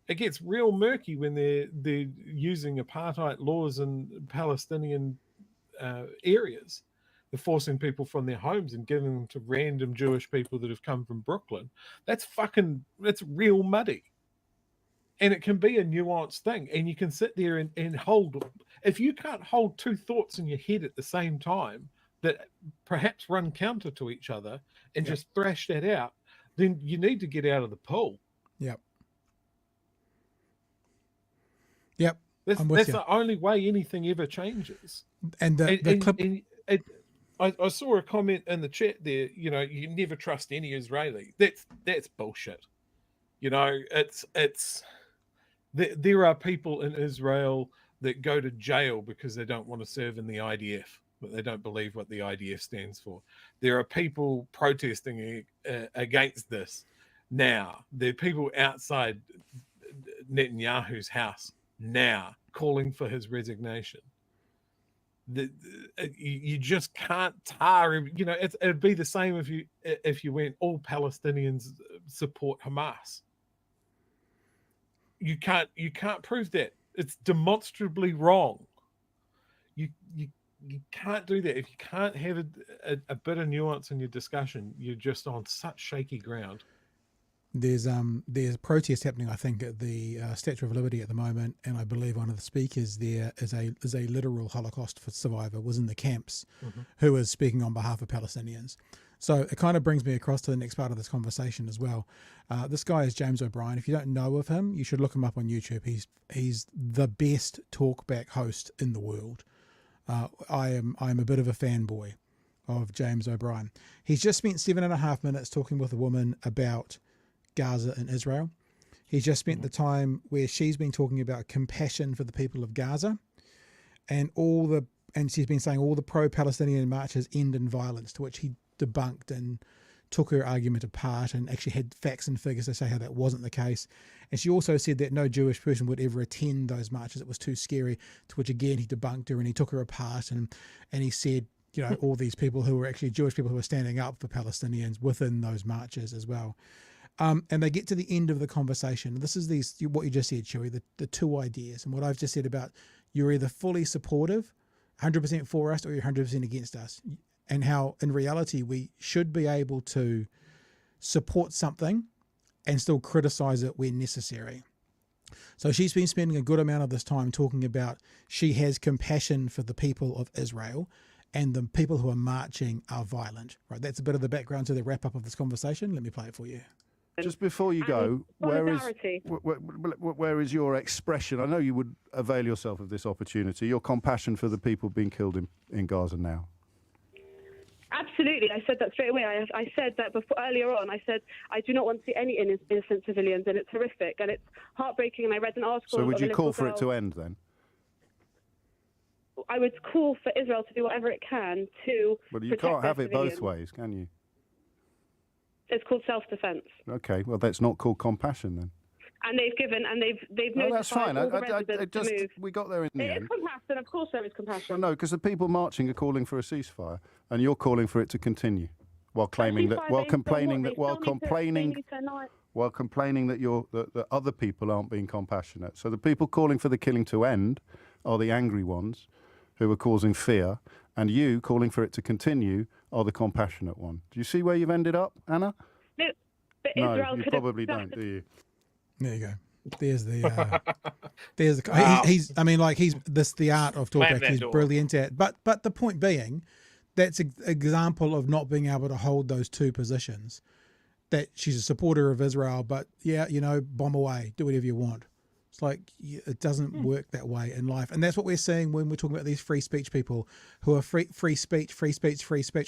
It gets real murky when they're using apartheid laws in Palestinian areas. They're forcing people from their homes and giving them to random Jewish people that have come from Brooklyn. That's real muddy. And it can be a nuanced thing. And you can sit there and hold, if you can't hold two thoughts in your head at the same time that perhaps run counter to each other and just thrash that out, then you need to get out of the pool. Yep. That's the only way anything ever changes. And the clip... I saw a comment in the chat there, you know, you never trust any Israeli. That's bullshit. You know, there are people in Israel that go to jail because they don't want to serve in the IDF, but they don't believe what the IDF stands for. There are people protesting against this now. There are people outside Netanyahu's house now calling for his resignation. You just can't tar. You know, it'd be the same if you went all Palestinians support Hamas. You can't prove that. It's demonstrably wrong. You can't do that. If you can't have a bit of nuance in your discussion, you're just on such shaky ground. There's a protest happening, I think, at the Statue of Liberty at the moment, and I believe one of the speakers there is a literal Holocaust survivor, was in the camps, who is speaking on behalf of Palestinians. So it kind of brings me across to the next part of this conversation as well. This guy is James O'Brien. If you don't know of him, you should look him up on YouTube. He's the best talkback host in the world. I'm a bit of a fanboy of James O'Brien. He's just spent 7.5 minutes talking with a woman about Gaza and Israel. He's just spent the time where she's been talking about compassion for the people of Gaza, and she's been saying all the pro-Palestinian marches end in violence, to which he debunked and took her argument apart and actually had facts and figures to say how that wasn't the case. And she also said that no Jewish person would ever attend those marches. It was too scary, to which again he debunked her and he took her apart and he said, you know, all these people who were actually Jewish people who were standing up for Palestinians within those marches as well. And they get to the end of the conversation. This is what you just said, Chewy, the two ideas. And what I've just said about you're either fully supportive, 100% for us, or you're 100% against us. And how, in reality, we should be able to support something and still criticize it when necessary. So she's been spending a good amount of this time talking about she has compassion for the people of Israel and the people who are marching are violent. Right, that's a bit of the background to the wrap-up of this conversation. Let me play it for you. Just before you go, where is your expression? I know you would avail yourself of this opportunity, your compassion for the people being killed in Gaza now. Absolutely. I said that straight away. I said that earlier on. I said I do not want to see any innocent civilians, and it's horrific, and it's heartbreaking, and I read an article. So would you call for it to end then? I would call for Israel to do whatever it can to But you can't have it both ways, can you? It's called self-defense. Okay, well, that's not called compassion then. and they've No, that's notified fine. all the residents to move. We got there in the It end. is compassion, of course there is compassion. Well, no, because the people marching are calling for a ceasefire, and you're calling for it to continue, while claiming that, while complaining that that other people aren't being compassionate. So the people calling for the killing to end are the angry ones, who are causing fear, and you calling for it to continue are the compassionate one. Do you see where you've ended up, Anna? No, but No, Israel you could have probably don't, do you? There you go. There's the he's I mean, like, he's the art of talkback. He's brilliant at. But the point being, that's an example of not being able to hold those two positions. That she's a supporter of Israel, but yeah, you know, bomb away, do whatever you want. It's like, it doesn't work that way in life. And that's what we're seeing when we're talking about these free speech people who are free speech,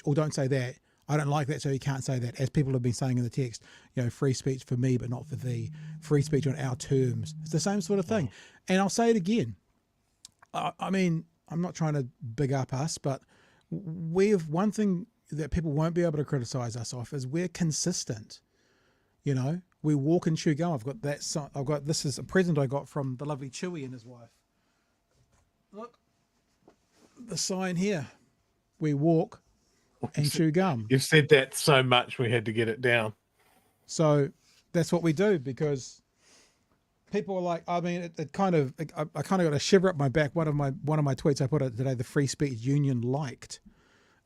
or don't say that. I don't like that, so you can't say that. As people have been saying in the text, you know, free speech for me, but not for thee. Free speech on our terms. It's the same sort of thing. And I'll say it again. I mean, I'm not trying to big up us, but one thing that people won't be able to criticize us off is we're consistent. You know, we walk and chew gum. I've got that. This is a present I got from the lovely Chewy and his wife. Look, the sign here. We walk and chew gum. You've said that so much we had to get it down. So that's what we do, because people are like, I mean, I kind of got a shiver up my back. One of my tweets I put out today, the Free Speech Union liked.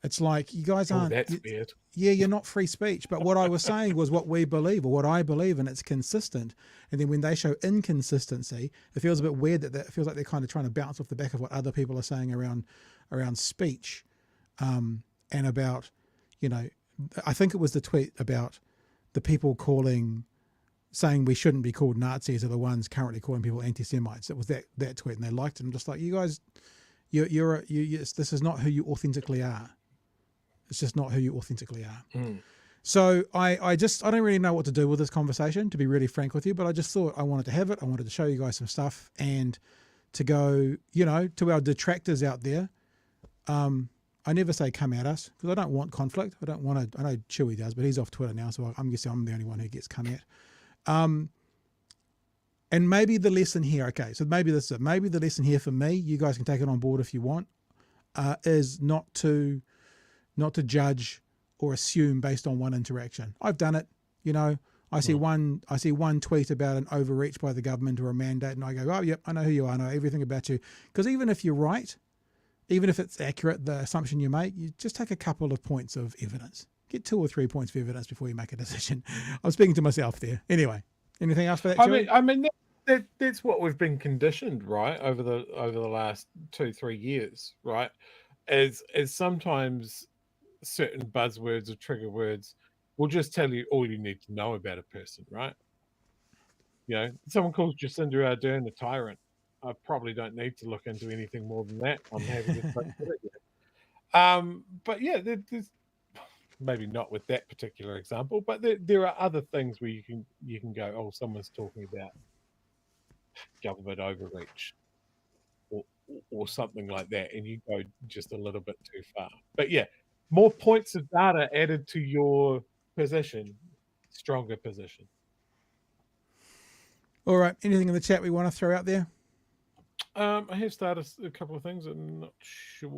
It's like, you guys aren't. That's weird. Yeah, you're not free speech. But what I was saying was what we believe, or what I believe, and it's consistent. And then when they show inconsistency, it feels a bit weird that it feels like they're kind of trying to bounce off the back of what other people are saying around speech, and about, you know, I think it was the tweet about the people saying we shouldn't be called Nazis are the ones currently calling people anti-Semites. It was that tweet, and they liked it. I'm just like, you guys, this is not who you authentically are. It's just not who you authentically are. So I don't really know what to do with this conversation, to be really frank with you, but I just thought I wanted to have it. I wanted to show you guys some stuff, and to go, you know, to our detractors out there. I never say come at us, because I don't want conflict. I know Chewy does, but he's off Twitter now, so I'm guessing I'm the only one who gets come at. And maybe the lesson here, okay, so maybe this is it. Maybe the lesson here for me, you guys can take it on board if you want, is not to judge or assume based on one interaction. I've done it, you know. I see one tweet about an overreach by the government or a mandate, and I go, oh, yep, I know who you are, I know everything about you. Because even if you're right, even if it's accurate, the assumption you make, you just take a couple of points of evidence. Get 2 or 3 points of evidence before you make a decision. I'm speaking to myself there. Anyway, anything else for that, Chewy? I mean that's what we've been conditioned, right, over the last 2-3 years, right? As sometimes certain buzzwords or trigger words will just tell you all you need to know about a person, right? You know, someone calls Jacinda Ardern a tyrant. I probably don't need to look into anything more than that. I'm happy to put it. But yeah, there's maybe not with that particular example, but there are other things where you can go, oh, someone's talking about government overreach or something like that, and you go just a little bit too far. But yeah, more points of data added to your position, stronger position. All right, anything in the chat we want to throw out there? I have started a couple of things. I'm not sure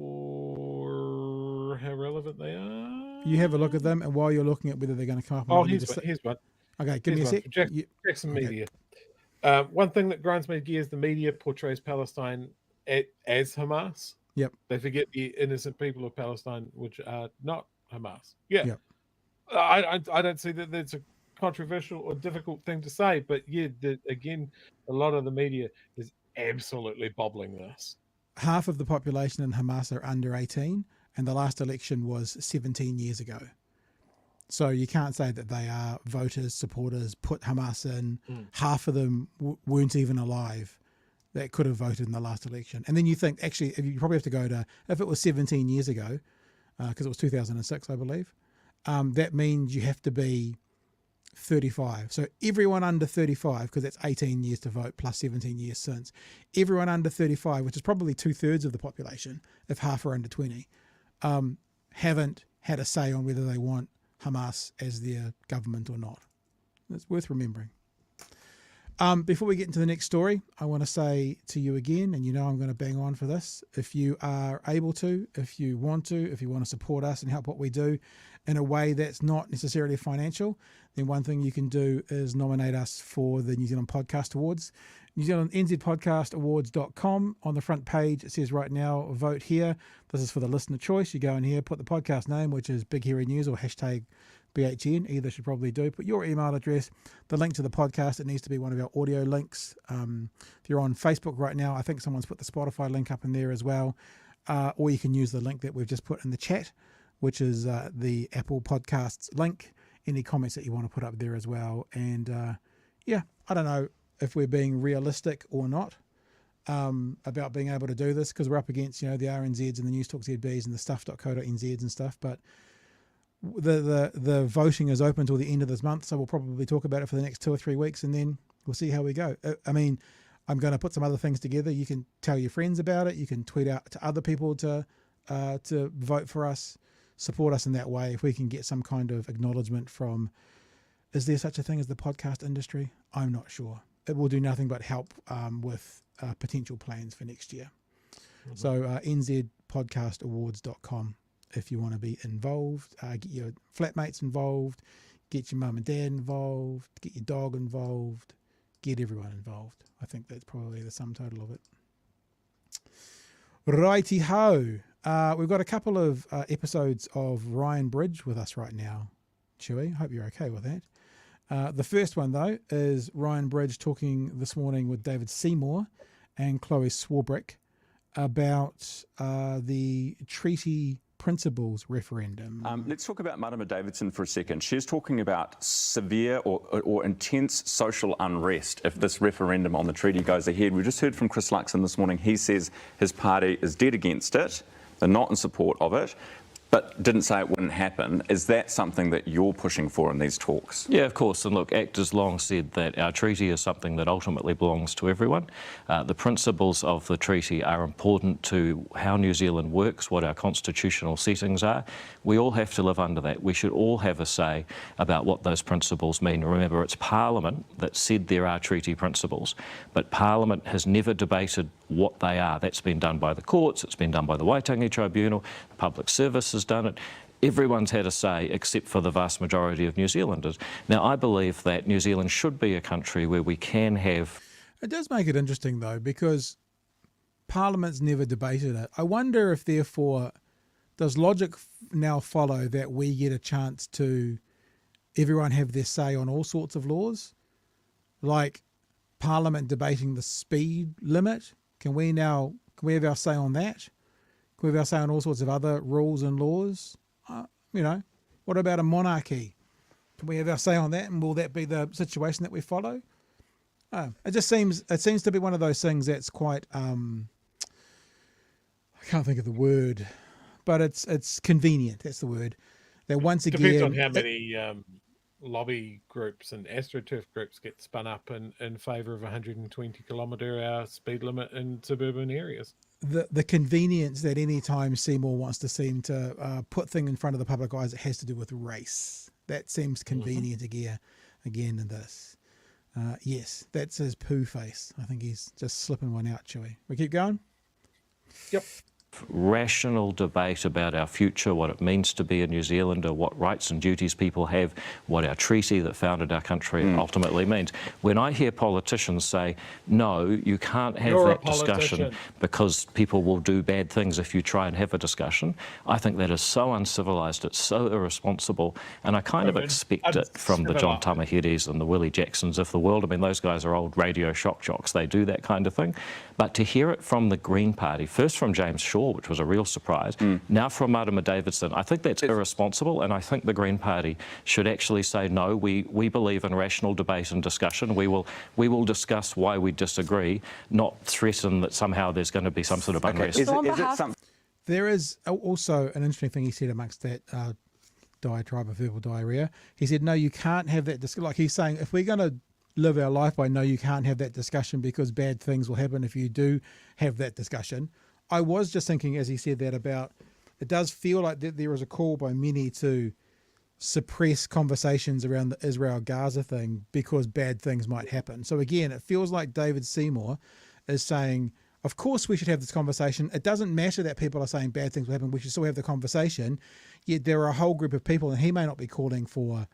how relevant they are. You have a look at them, and while you're looking at whether they're going to come up. Oh, here's one. Okay, give me a sec. Jackson Media. One thing that grinds my gears: the media portrays Palestine as Hamas. Yep. They forget the innocent people of Palestine, which are not Hamas. Yeah. Yep. I don't see that that's a controversial or difficult thing to say, but yeah, again, a lot of the media is absolutely bobbling this. Half of the population in Hamas are under 18, and the last election was 17 years ago. So you can't say that they are voters, supporters, put Hamas in. Half of them weren't even alive that could have voted in the last election. And then you think, actually, you probably have to go to, if it was 17 years ago, because it was 2006, I believe, that means you have to be 35. So everyone under 35, because that's 18 years to vote plus 17 years since, everyone under 35, which is probably 2/3 of the population, if half are under 20, haven't had a say on whether they want Hamas as their government or not. It's worth remembering. Before we get into the next story, I want to say to you again, and I'm going to bang on for this, if you are able to, if you want to support us and help what we do in a way that's not necessarily financial, then one thing you can do is nominate us for the New Zealand Podcast Awards. New Zealand NZPodcastAwards.com. On the front page, it says right now, vote here. This is for the listener choice. You go in here, put the podcast name, which is Big Hairy News or hashtag BHN. Either should probably do. Put your email address, the link to the podcast. It needs to be one of our audio links. If you're on Facebook right now, I think someone's put the Spotify link up in there as well. Or you can use the link that we've just put in the chat, which is the Apple Podcasts link. Any comments that you want to put up there as well. And I don't know if we're being realistic or not about being able to do this, because we're up against the RNZs and the News Talk ZBs and the stuff.co.nzs and stuff. But the voting is open till the end of this month, so we'll probably talk about it for the next 2 or 3 weeks, and then we'll see how we go. I mean, I'm going to put some other things together. You can tell your friends about it. You can tweet out to other people to vote for us, support us in that way. If we can get some kind of acknowledgement from, is there such a thing as the podcast industry? I'm not sure. It will do nothing but help with potential plans for next year. Mm-hmm. So nzpodcastawards.com if you want to be involved. Get your flatmates involved, get your mum and dad involved, get your dog involved, get everyone involved. I think that's probably the sum total of it. Righty-ho. We've got a couple of episodes of Ryan Bridge with us right now, Chewy. Hope you're okay with that. The first one, though, is Ryan Bridge talking this morning with David Seymour and Chloe Swarbrick about the treaty principles referendum. Let's talk about Marama Davidson for a second. She's talking about severe or intense social unrest if this referendum on the treaty goes ahead. We just heard from Chris Luxon this morning. He says his party is dead against it. They're not in support of it, but didn't say it wouldn't happen. Is that something that you're pushing for in these talks? Yeah, of course. And look, ACT has long said that our treaty is something that ultimately belongs to everyone. The principles of the treaty are important to how New Zealand works, what our constitutional settings are. We all have to live under that. We should all have a say about what those principles mean. Remember, it's Parliament that said there are treaty principles, but Parliament has never debated what they are. That's been done by the courts, it's been done by the Waitangi Tribunal, the Public Service has done it. Everyone's had a say except for the vast majority of New Zealanders. Now, I believe that New Zealand should be a country where we can have... It does make it interesting, though, because Parliament's never debated it. I wonder if, therefore, does logic now follow that we get a chance to everyone have their say on all sorts of laws? Like Parliament debating the speed limit? Can we have our say on that? Can we have our say on all sorts of other rules and laws? What about a monarchy? Can we have our say on that, and will that be the situation that we follow? It seems to be one of those things that's quite I can't think of the word, but it's convenient. That's the word. That once again depends on how many lobby groups and astroturf groups get spun up in favour of 120 km/h speed limit in suburban areas. The convenience that any time Seymour wants to seem to put thing in front of the public eyes, it has to do with race. That seems convenient again in this. Yes, that's his poo face. I think he's just slipping one out, Chewy. We keep going? Yep. Rational debate about our future, what it means to be a New Zealander, what rights and duties people have, what our treaty that founded our country ultimately means. When I hear politicians say, no, you can't have that discussion because people will do bad things if you try and have a discussion, I think that is so uncivilised, it's so irresponsible, and I kind of expect it from the John Tamaheres and the Willie Jacksons of the world. I mean, those guys are old radio shock jocks, they do that kind of thing. But to hear it from the Green Party, first from James Shaw, which was a real surprise, now from Marama Davidson, I think that's irresponsible, and I think the Green Party should actually say, no, we believe in rational debate and discussion. We will discuss why we disagree, not threaten that somehow there's going to be some sort of unrest. There is also an interesting thing he said amongst that diatribe of verbal diarrhea. He said, no, you can't have that discussion. Like he's saying, if we're going to live our life by no, you can't have that discussion because bad things will happen if you do have that discussion. I was just thinking, as he said that, about it does feel like that there is a call by many to suppress conversations around the Israel-Gaza thing because bad things might happen. So again, it feels like David Seymour is saying, of course we should have this conversation. It doesn't matter that people are saying bad things will happen. We should still have the conversation. Yet there are a whole group of people, and he may not be calling for,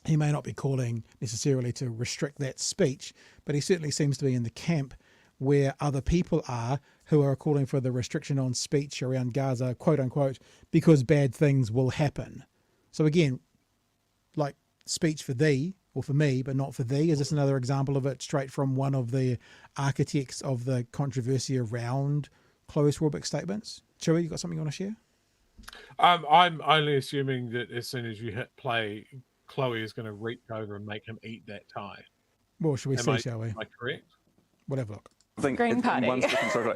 he may not be calling necessarily to restrict that speech, but he certainly seems to be in the camp where other people are who are calling for the restriction on speech around Gaza, quote unquote, because bad things will happen. So again, like speech for thee, or for me, but not for thee. Is this another example of it straight from one of the architects of the controversy around Chloe Swarbrick's statements? Chewy, you got something you want to share? I'm only assuming that as soon as you hit play, Chloe is going to reach over and make him eat that tie. Well, should we see, shall we? Am I correct? Whatever. Green Party.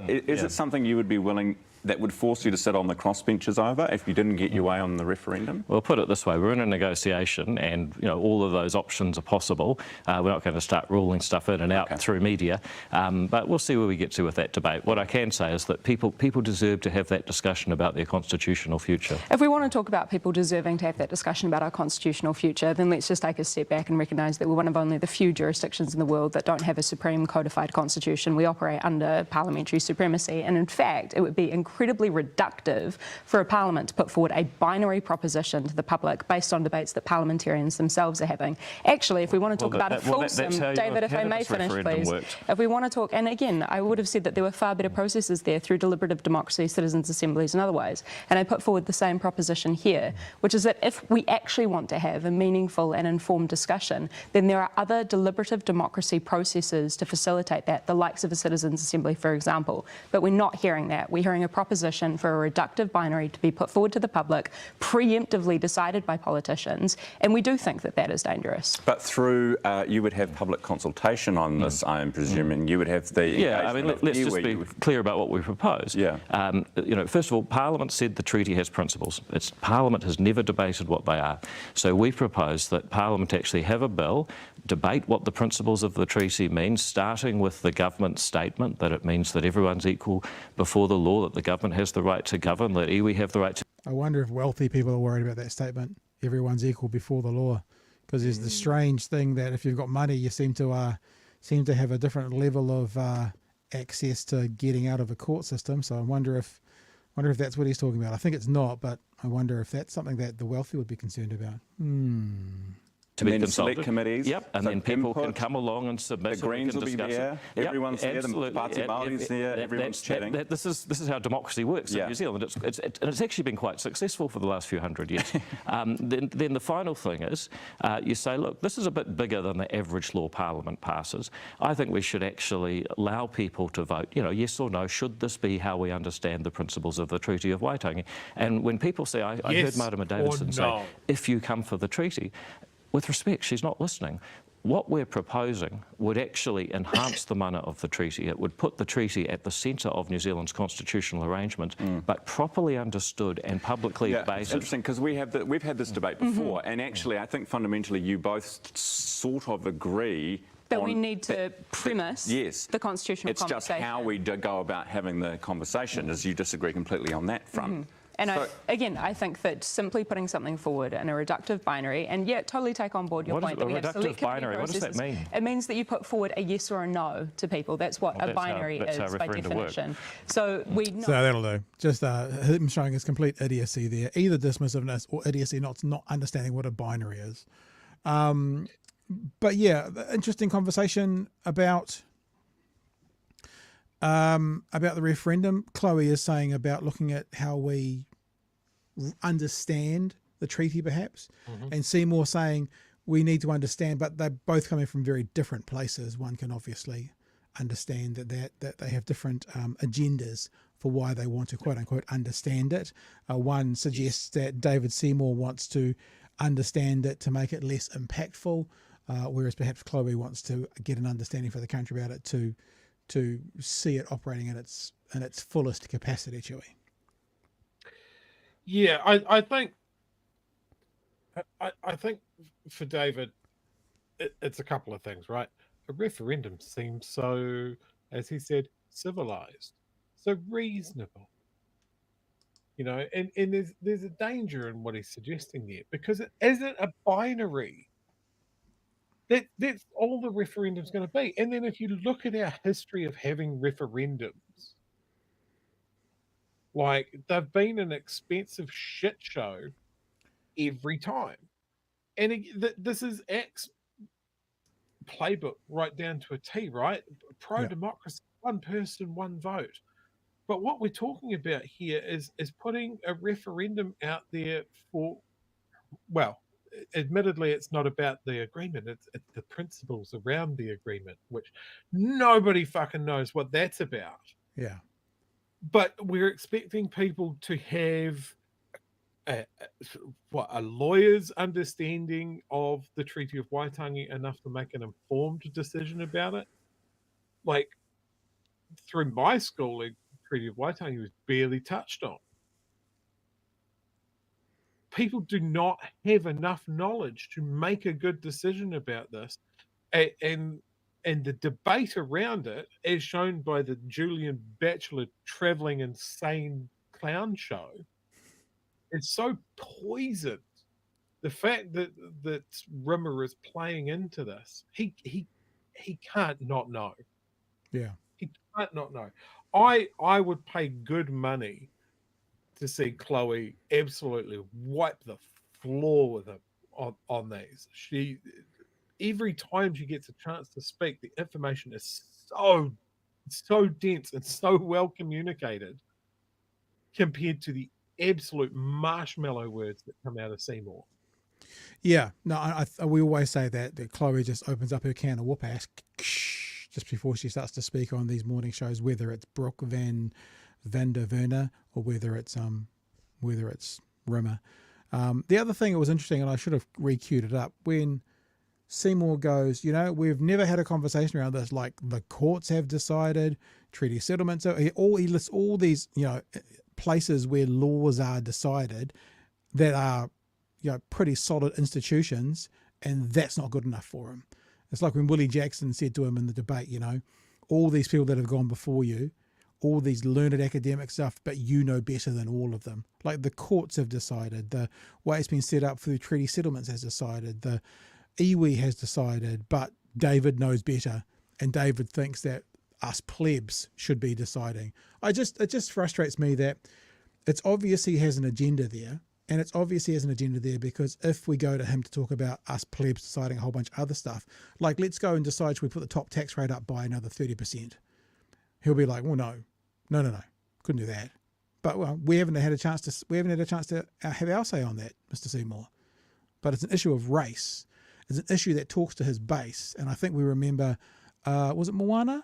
Is it something you would be willing, that would force you to sit on the crossbenches over if you didn't get your way on the referendum? Well, put it this way, we're in a negotiation and, you know, all of those options are possible. We're not going to start ruling stuff in and out through media, but we'll see where we get to with that debate. What I can say is that people deserve to have that discussion about their constitutional future. If we want to talk about people deserving to have that discussion about our constitutional future, then let's just take a step back and recognise that we're one of only the few jurisdictions in the world that don't have a supreme codified constitution. We operate under parliamentary supremacy, and in fact, it would be incredibly reductive for a parliament to put forward a binary proposition to the public based on debates that parliamentarians themselves are having. Actually, if we want to talk about a fulsome, David, if I may finish, please. If we want to talk, and again, I would have said that there were far better processes there through deliberative democracy, citizens' assemblies and otherwise. And I put forward the same proposition here, which is that if we actually want to have a meaningful and informed discussion, then there are other deliberative democracy processes to facilitate that, the likes of a citizens' assembly, for example. But we're not hearing that. We're hearing a proposition for a reductive binary to be put forward to the public, preemptively decided by politicians, and we do think that that is dangerous. But through, you would have public consultation on this, I am presuming. You would have the I mean, let's just be clear about what we propose. You know, first of all, Parliament said the treaty has principles. Parliament has never debated what they are. So we propose that Parliament actually have a bill, debate what the principles of the treaty means, starting with the government statement that it means that everyone's equal before the law, that the government has the right to govern, that iwi have the right to... I wonder if wealthy people are worried about that statement, everyone's equal before the law, because there's the strange thing that if you've got money, you seem to have a different level of access to getting out of a court system. So I wonder if that's what he's talking about. I think it's not, but I wonder if that's something that the wealthy would be concerned about. To be consulted. consulted. Committees. Yep, and then people can come along and submit. The Greens will be there. Everyone's there. The Party Māori's there. Everyone's chatting. This is how democracy works in New Zealand. It's actually been quite successful for the last few hundred years. Then the final thing is, you say, look, this is a bit bigger than the average law Parliament passes. I think we should actually allow people to vote. You know, yes or no. Should this be how we understand the principles of the Treaty of Waitangi? And when people say, I heard Marama Davidson say, if you come for the treaty. With respect, she's not listening. What we're proposing would actually enhance the mana of the treaty. It would put the treaty at the centre of New Zealand's constitutional arrangement, but properly understood and publicly debated. It's interesting because we've had this debate before, and actually I think fundamentally you both sort of agree that we need to premise the constitutional conversation. It's just how we go about having the conversation, as you disagree completely on that front. And again, I think that simply putting something forward in a reductive binary, and totally take on board your point that we have select committee processes. What does that mean? It means that you put forward a yes or a no to people. That's what a binary is by definition. So that'll do. Just him showing his complete idiocy there, either dismissiveness or idiocy, not understanding what a binary is. But yeah, interesting conversation about the referendum. Chloe is saying about looking at how we understand the treaty, perhaps, and Seymour saying we need to understand, but they're both coming from very different places. One can obviously understand that they have different agendas for why they want to quote unquote understand it. One suggests that David Seymour wants to understand it to make it less impactful, whereas perhaps Chloe wants to get an understanding for the country about it to see it operating in its fullest capacity, Chewy. Yeah, I think for David, it's a couple of things, right? A referendum seems so, as he said, civilized, so reasonable. you know, and there's a danger in what he's suggesting there, because it isn't a binary. That's all the referendum's going to be. And then if you look at our history of having referendums, like, they've been an expensive shit show every time. And this is X playbook right down to a T, right? Pro-democracy, one person, one vote. But what we're talking about here is putting a referendum out there for, well, admittedly, it's not about the agreement. It's the principles around the agreement, which nobody fucking knows what that's about. Yeah. But we're expecting people to have a lawyer's understanding of the Treaty of Waitangi enough to make an informed decision about it. Like, through my schooling, Treaty of Waitangi was barely touched on. People do not have enough knowledge to make a good decision about this, and the debate around it, as shown by the Julian Bachelor traveling insane clown show, is so poisoned. The fact that Rimmer is playing into this, he can't not know. Yeah, he can't not know. I would pay good money to see Chloe absolutely wipe the floor with him on these. Every time she gets a chance to speak, the information is so dense and so well communicated compared to the absolute marshmallow words that come out of Seymour. Yeah, no, we always say that Chloe just opens up her can of whoop ass just before she starts to speak on these morning shows, whether it's Brooke van der Werner or whether it's Rimmer. The other thing that was interesting, and I should have re-queued it up, when Seymour goes, you know, we've never had a conversation around this, like the courts have decided, treaty settlements, so he lists all these, you know, places where laws are decided that are, you know, pretty solid institutions, and that's not good enough for him. It's like when Willie Jackson said to him in the debate, you know, all these people that have gone before you, all these learned academic stuff, but you know better than all of them. Like, the courts have decided, the way it's been set up through treaty settlements has decided, the iwi has decided, but David knows better, and David thinks that us plebs should be deciding. It just frustrates me that it's obvious he has an agenda there, and it's obvious he has an agenda there because if we go to him to talk about us plebs deciding a whole bunch of other stuff, like let's go and decide should we put the top tax rate up by another 30%, he'll be like, well, no, couldn't do that. But well, we haven't had a chance to have our say on that, Mr. Seymour. But it's an issue of race. It's an issue that talks to his base, and I think we remember, was it Moana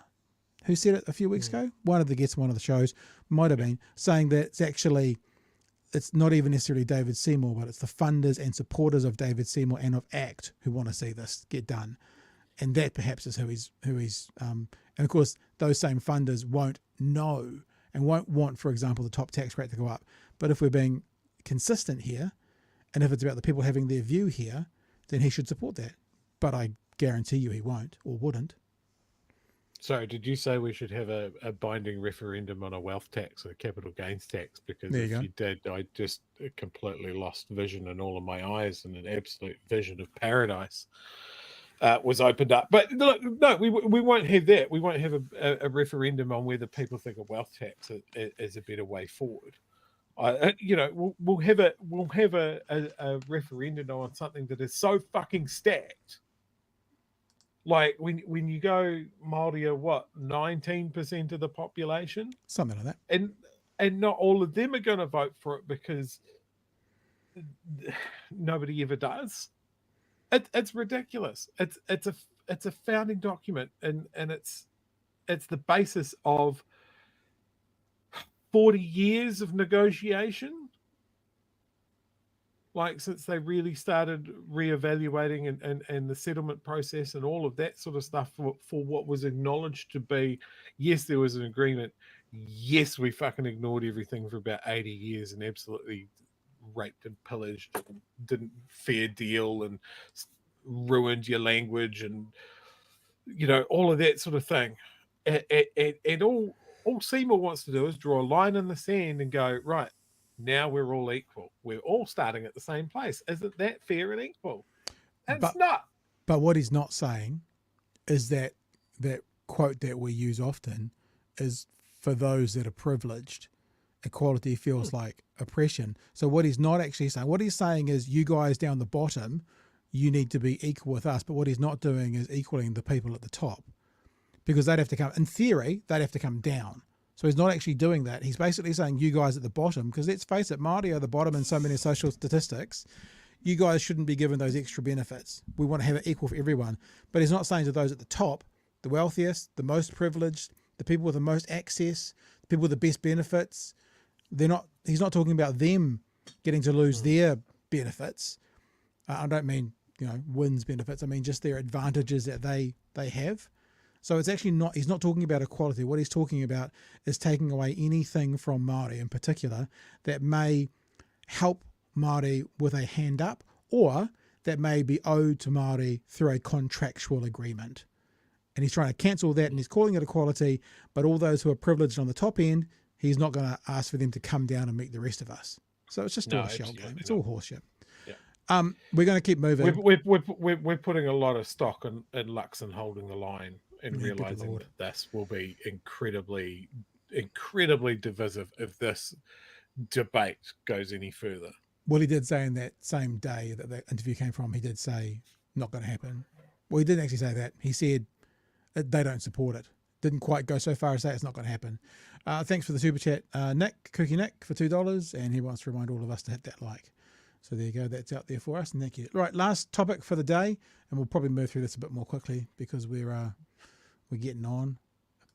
who said it a few weeks ago? One of the guests, one of the shows, might have been, saying that it's not even necessarily David Seymour, but it's the funders and supporters of David Seymour and of ACT who want to see this get done. And that perhaps is who he's and of course, those same funders won't know and won't want, for example, the top tax rate to go up. But if we're being consistent here, and if it's about the people having their view here, then he should support that. But I guarantee you he won't or wouldn't. So did you say we should have a binding referendum on a wealth tax or a capital gains tax? Because if you did, I just completely lost vision in all of my eyes, and an absolute vision of paradise was opened up. But look, no, we won't have that. We won't have a referendum on whether people think a wealth tax is a better way forward. We'll have a referendum on something that is so fucking stacked. Like when you go Māori are what, 19% of the population, something like that, and not all of them are going to vote for it because nobody ever does. It's ridiculous. It's a founding document, and it's the basis of 40 years of negotiation. Like, since they really started reevaluating and the settlement process and all of that sort of stuff for what was acknowledged to be, yes, there was an agreement. Yes, we fucking ignored everything for about 80 years and absolutely raped and pillaged and didn't fair deal and ruined your language and, you know, all of that sort of thing. And all Seymour wants to do is draw a line in the sand and go, right, now we're all equal. We're all starting at the same place. Isn't that fair and equal? And But- it's not. But what he's not saying is that quote that we use often is for those that are privileged. Equality feels like oppression. So what he's not actually saying, what he's saying is you guys down the bottom, you need to be equal with us. But what he's not doing is equaling the people at the top, because they'd have to come, in theory, they'd have to come down. So he's not actually doing that. He's basically saying you guys at the bottom, because let's face it, Māori are the bottom in so many social statistics. You guys shouldn't be given those extra benefits. We want to have it equal for everyone. But he's not saying to those at the top, the wealthiest, the most privileged, the people with the most access, the people with the best benefits, he's not talking about them getting to lose their benefits. I don't mean, wins benefits. I mean just their advantages that they have. So it's actually not, he's not talking about equality. What he's talking about is taking away anything from Māori in particular that may help Māori with a hand up, or that may be owed to Māori through a contractual agreement. And he's trying to cancel that, and he's calling it equality, but all those who are privileged on the top end, he's not going to ask for them to come down and meet the rest of us. So it's just all a shell game. It's all horseshit. Yeah. We're going to keep moving. We're putting a lot of stock in Luxon holding the line and realizing that this will be incredibly divisive if this debate goes any further. Well, he did say in that same day that the interview came from, he did say not going to happen. Well, he didn't actually say that. He said they don't support it. Didn't quite go so far as say it's not going to happen. Thanks for the super chat, Nick, Cookie Nick, for $2, and he wants to remind all of us to hit that like. So there you go. That's out there for us, and thank you. Right, last topic for the day, and we'll probably move through this a bit more quickly because we're getting on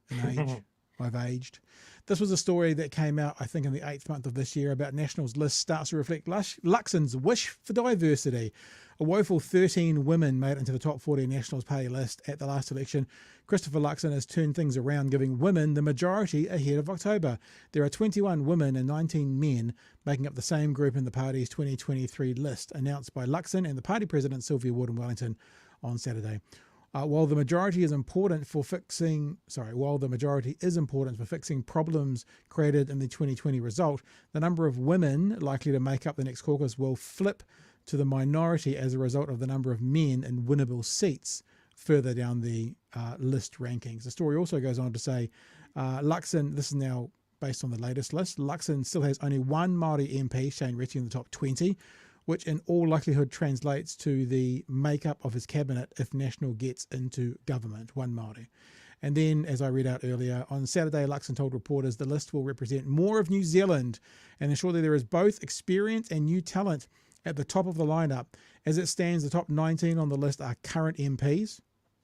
in age. I've aged. This was a story that came out, I think, in the 8th month of this year about National's list starts to reflect Luxon's wish for diversity. A woeful 13 women made it into the top 40 Nationals Party list at the last election. Christopher Luxon has turned things around, giving women the majority ahead of October. There are 21 women and 19 men making up the same group in the party's 2023 list, announced by Luxon and the party president Sylvia Warden-Wellington on Saturday. While the majority is important for fixing problems created in the 2020 result, the number of women likely to make up the next caucus will flip to the minority as a result of the number of men in winnable seats further down the list rankings. The story also goes on to say Luxon, this is now based on the latest list, Luxon still has only one Māori MP, Shane Reti, in the top 20, which in all likelihood translates to the makeup of his cabinet if National gets into government, one Māori. And then, as I read out earlier, on Saturday, Luxon told reporters the list will represent more of New Zealand and ensure that there is both experience and new talent at the top of the lineup. As it stands, the top 19 on the list are current MPs,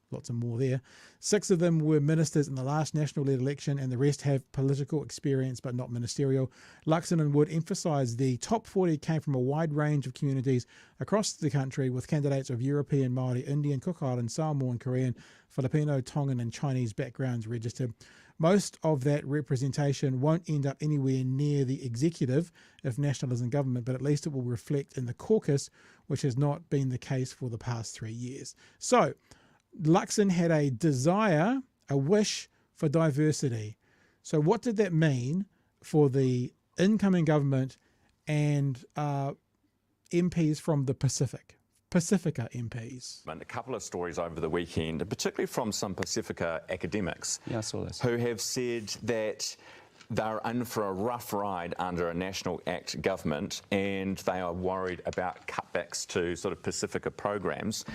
lots of more there. 6 of them were ministers in the last National-led election, and the rest have political experience but not ministerial. Luxon and Wood emphasised the top 40 came from a wide range of communities across the country, with candidates of European, Māori, Indian, Cook Island, Samoan, Korean, Filipino, Tongan and Chinese backgrounds registered. Most of that representation won't end up anywhere near the executive if National is in government, but at least it will reflect in the caucus, which has not been the case for the past 3 years. So Luxon had a desire, a wish for diversity. So what did that mean for the incoming government and MPs from the Pacifica MPs? And a couple of stories over the weekend, particularly from some Pacifica academics, I saw this, who have said that they're in for a rough ride under a National Act government, and they are worried about cutbacks to sort of Pacifica programs.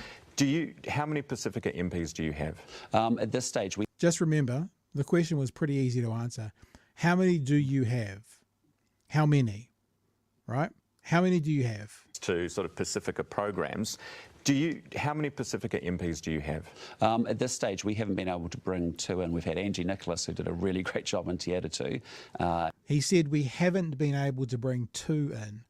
How many Pacifica MPs do you have? At this stage, we just remember the question was pretty easy to answer. How many do you have? How many? Right? How many do you have? To sort of Pacifica programs. How many Pacifica MPs do you have? At this stage, we haven't been able to bring 2 in. We've had Angie Nicholas, who did a really great job in Te Atatu. He said we haven't been able to bring 2 in.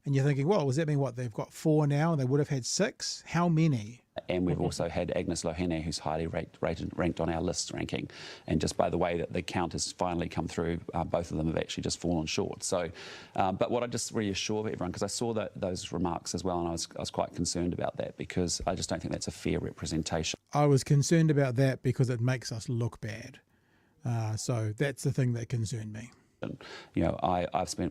And you're thinking, well, does that mean what? They've got 4 now and they would have had 6? How many? And we've also had Agnes Lohene, who's highly ranked on our list ranking. And just by the way that the count has finally come through, both of them have actually just fallen short. So, but what I just reassure everyone, because I saw those remarks as well, and I was quite concerned about that, because I just don't think that's a fair representation. I was concerned about that because it makes us look bad. So that's the thing that concerned me. You know,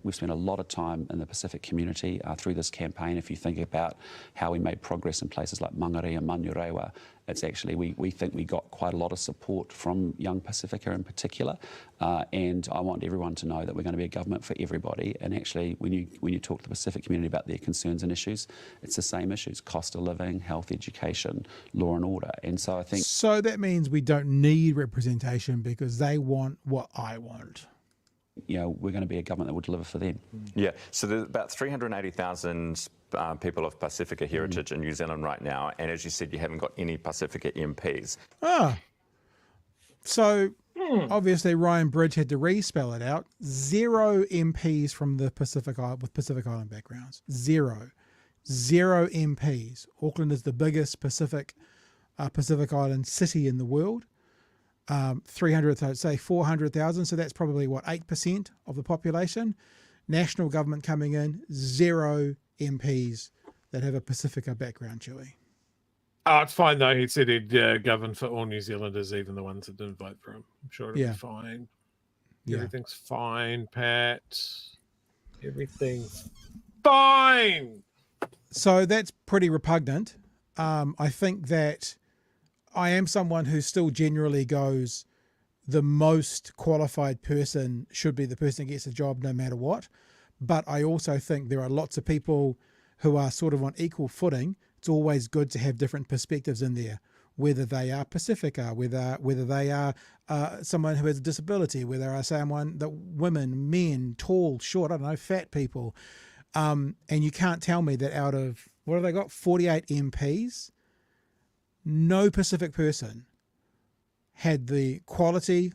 we've spent a lot of time in the Pacific community through this campaign. If you think about how we made progress in places like Mangere and Manurewa, it's actually, we think we got quite a lot of support from young Pacifica in particular. And I want everyone to know that we're going to be a government for everybody. And actually, when you talk to the Pacific community about their concerns and issues, it's the same issues: cost of living, health, education, law and order. And so I think... So that means we don't need representation because they want what I want. You know, we're going to be a government that will deliver for them. Yeah, so there's about 380,000 people of Pacifica heritage in New Zealand right now, and as you said, you haven't got any Pacifica MPs. So obviously Ryan Bridge had to re-spell it out. 0 MPs from the Pacific with Pacific Island backgrounds. 0 MPs. Auckland is the biggest Pacific Island city in the world. 400,000, so that's probably, what, 8% of the population. National government coming in, 0 MPs that have a Pacifica background, Chewy. Oh, it's fine, though. He said he'd govern for all New Zealanders, even the ones that didn't vote for him. I'm sure it'll be fine. Yeah. Everything's fine, Pat. Everything's fine! So that's pretty repugnant. I think that I am someone who still generally goes, the most qualified person should be the person that gets a job no matter what. But I also think there are lots of people who are sort of on equal footing. It's always good to have different perspectives in there, whether they are Pacifica, whether they are someone who has a disability, whether they are someone that women, men, tall, short, I don't know, fat people. And you can't tell me that out of, what have they got, 48 MPs, no Pacific person had the quality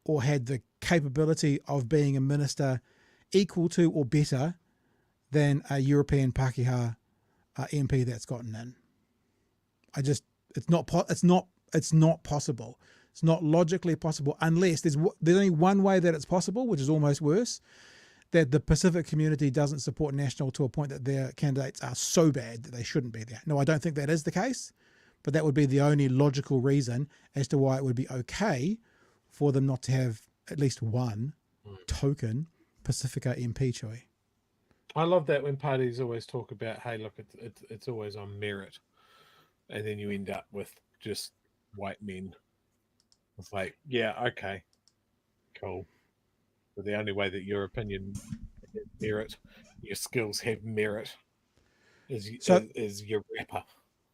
or had the capability of being a minister equal to or better than a European Pākehā MP that's gotten in. It's not possible. It's not logically possible unless there's only one way that it's possible, which is almost worse, that the Pacific community doesn't support National to a point that their candidates are so bad that they shouldn't be there. No, I don't think that is the case, but that would be the only logical reason as to why it would be okay for them not to have at least one token Pacifica MP, Chewy. I love that when parties always talk about, hey, look, it's always on merit. And then you end up with just white men. It's like, yeah, okay, cool. But the only way that your opinion has merit, your skills have merit, is your rapper.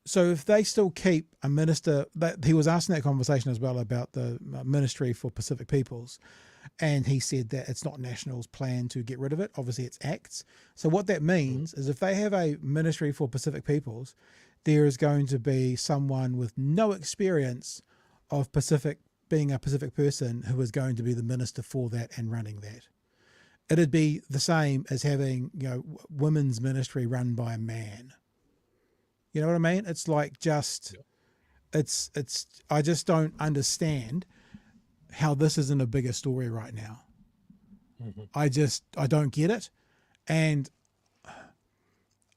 So if they still keep a minister, that he was asking that conversation as well about the Ministry for Pacific Peoples, and he said that it's not National's plan to get rid of it. Obviously, it's ACT's. So what that means is if they have a Ministry for Pacific Peoples, there is going to be someone with no experience of being a Pacific person who is going to be the minister for that and running that. It'd be the same as having, women's ministry run by a man. You know what I mean? It's like I just don't understand how this isn't a bigger story right now. Mm-hmm. I don't get it. And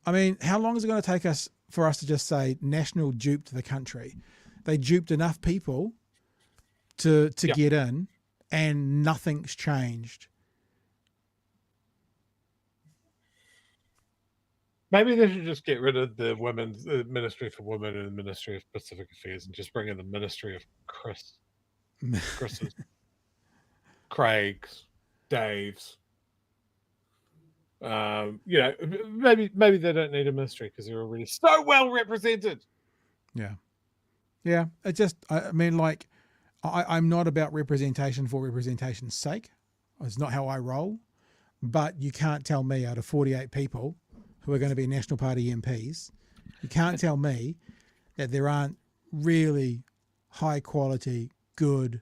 I mean, how long is it going to take for us to just say National duped the country? They duped enough people to get in, and nothing's changed. Maybe they should just get rid of the Ministry for Women and the Ministry of Pacific Affairs and just bring in the Ministry of Chris's, Craig's, Dave's. Maybe they don't need a ministry because they're already so well represented. Yeah. It just, I'm not about representation for representation's sake. It's not how I roll. But you can't tell me out of 48 people who are going to be National Party MPs, you can't tell me that there aren't really high quality, good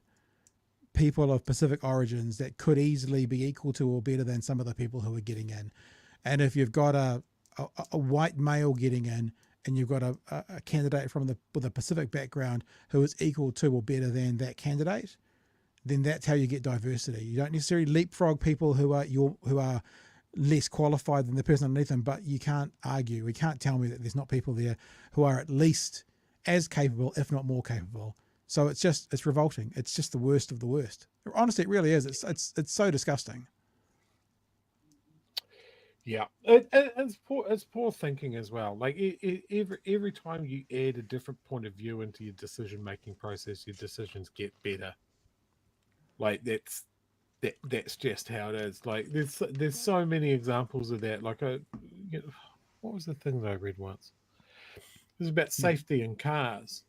people of Pacific origins that could easily be equal to or better than some of the people who are getting in. And if you've got a white male getting in, and you've got a candidate with a Pacific background who is equal to or better than that candidate, then that's how you get diversity. You don't necessarily leapfrog people who are less qualified than the person underneath them, but you can't argue. You can't tell me that there's not people there who are at least as capable, if not more capable. So it's revolting. It's just the worst of the worst. Honestly, it really is. It's so disgusting. Yeah, it's poor thinking as well. Like every time you add a different point of view into your decision making process, your decisions get better. Like that's just how it is. Like there's so many examples of that. Like what was the thing that I read once? It was about safety in cars.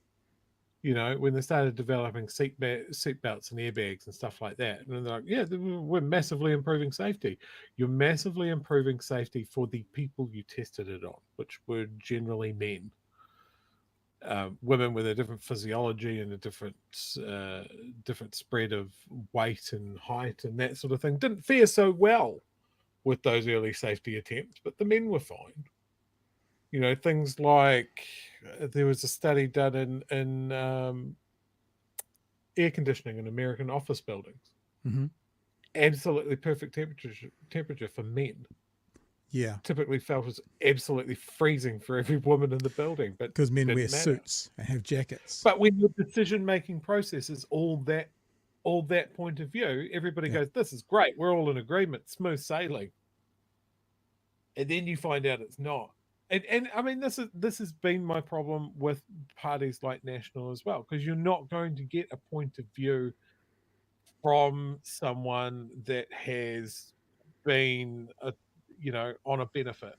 You know, when they started developing seat belts and airbags and stuff like that. And they're like, yeah, we're massively improving safety. You're massively improving safety for the people you tested it on, which were generally men. Women with a different physiology and a different spread of weight and height and that sort of thing didn't fare so well with those early safety attempts, but the men were fine. You know, things like there was a study done in air conditioning in American office buildings. Mm-hmm. Absolutely perfect temperature for men. Yeah. Typically felt as absolutely freezing for every woman in the building, but because men didn't wear matter. suits and have jackets. But when the decision-making process is all that point of view, everybody goes, "This is great. We're all in agreement. Smooth sailing." And then you find out it's not. And I mean, this has been my problem with parties like National as well, because you're not going to get a point of view from someone that has been, on a benefit,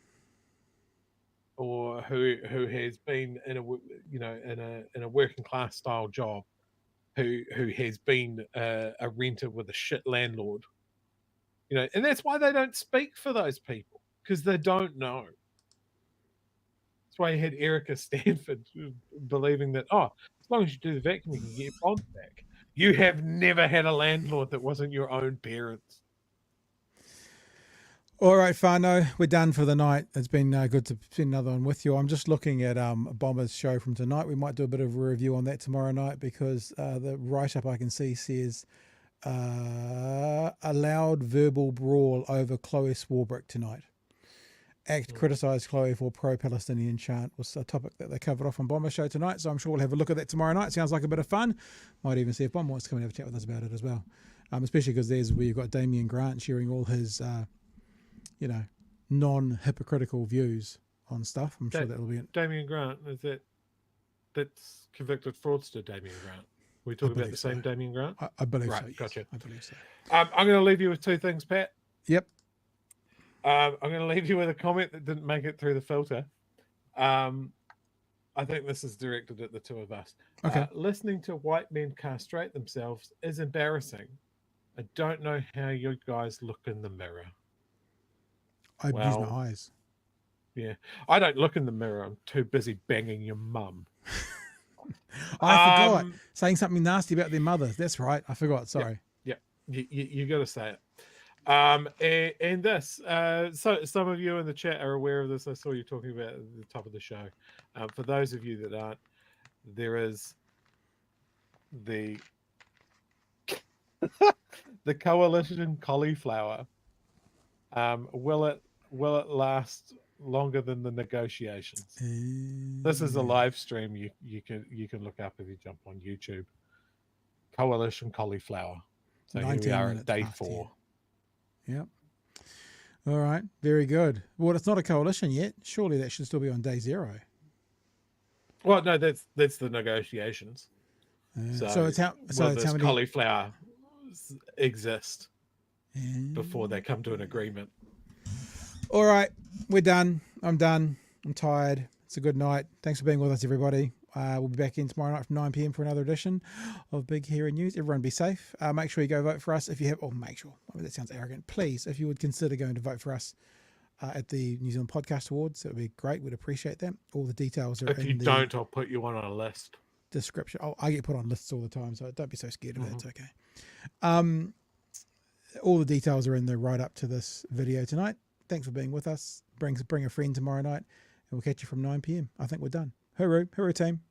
or who has been in a working class style job, who has been a renter with a shit landlord, and that's why they don't speak for those people, because they don't know. That's why you had Erica Stanford believing that, as long as you do the vacuum, you can get your bonds back. You have never had a landlord that wasn't your own parents. All right, Whānau, we're done for the night. It's been good to spend another one with you. I'm just looking at Bomber's show from tonight. We might do a bit of a review on that tomorrow night, because the write-up I can see says a loud verbal brawl over Chloe Swarbrick tonight. ACT criticised Chloe for pro-Palestinian chant was a topic that they covered off on Bomber's show tonight, so I'm sure we'll have a look at that tomorrow night. Sounds like a bit of fun. Might even see if Bomber wants to come and have a chat with us about it as well. Especially because there's where you've got Damien Grant sharing all his, non-hypocritical views on stuff. I'm sure that'll be it. Damien Grant, that's convicted fraudster Damien Grant? We talking about the same Damien Grant? I believe right, so. Yes. Gotcha. I believe so. I'm going to leave you with two things, Pat. Yep. I'm going to leave you with a comment that didn't make it through the filter. I think this is directed at the two of us. Okay. Listening to white men castrate themselves is embarrassing. I don't know how you guys look in the mirror. I use my eyes. Yeah. I don't look in the mirror. I'm too busy banging your mum. I forgot. Saying something nasty about their mothers. That's right. I forgot. Sorry. Yeah. You got to say it. And this, so some of you in the chat are aware of this. I saw you talking about it at the top of the show. For those of you that aren't, there is the the coalition cauliflower. Will it last longer than the negotiations? This is a live stream you can look up if you jump on YouTube. Coalition cauliflower. So here we are at day 4. Yep. All right. Very good. Well, it's not a coalition yet. Surely that should still be on day 0. Well, no, that's the negotiations. So it's how many cauliflower exist before they come to an agreement. All right. We're done. I'm done. I'm tired. It's a good night. Thanks for being with us, everybody. We'll be back in tomorrow night from 9 p.m. for another edition of Big Hairy News. Everyone be safe. Make sure you go vote for us if you have. Make sure. I mean, that sounds arrogant. Please, if you would consider going to vote for us at the New Zealand Podcast Awards, that would be great. We'd appreciate that. All the details are in the... If you don't, I'll put you on a list. Description. I get put on lists all the time, so don't be so scared of it. It's okay. All the details are in the write-up to this video tonight. Thanks for being with us. Bring a friend tomorrow night, and we'll catch you from 9 p.m. I think we're done. Hooroo. Hooroo, team.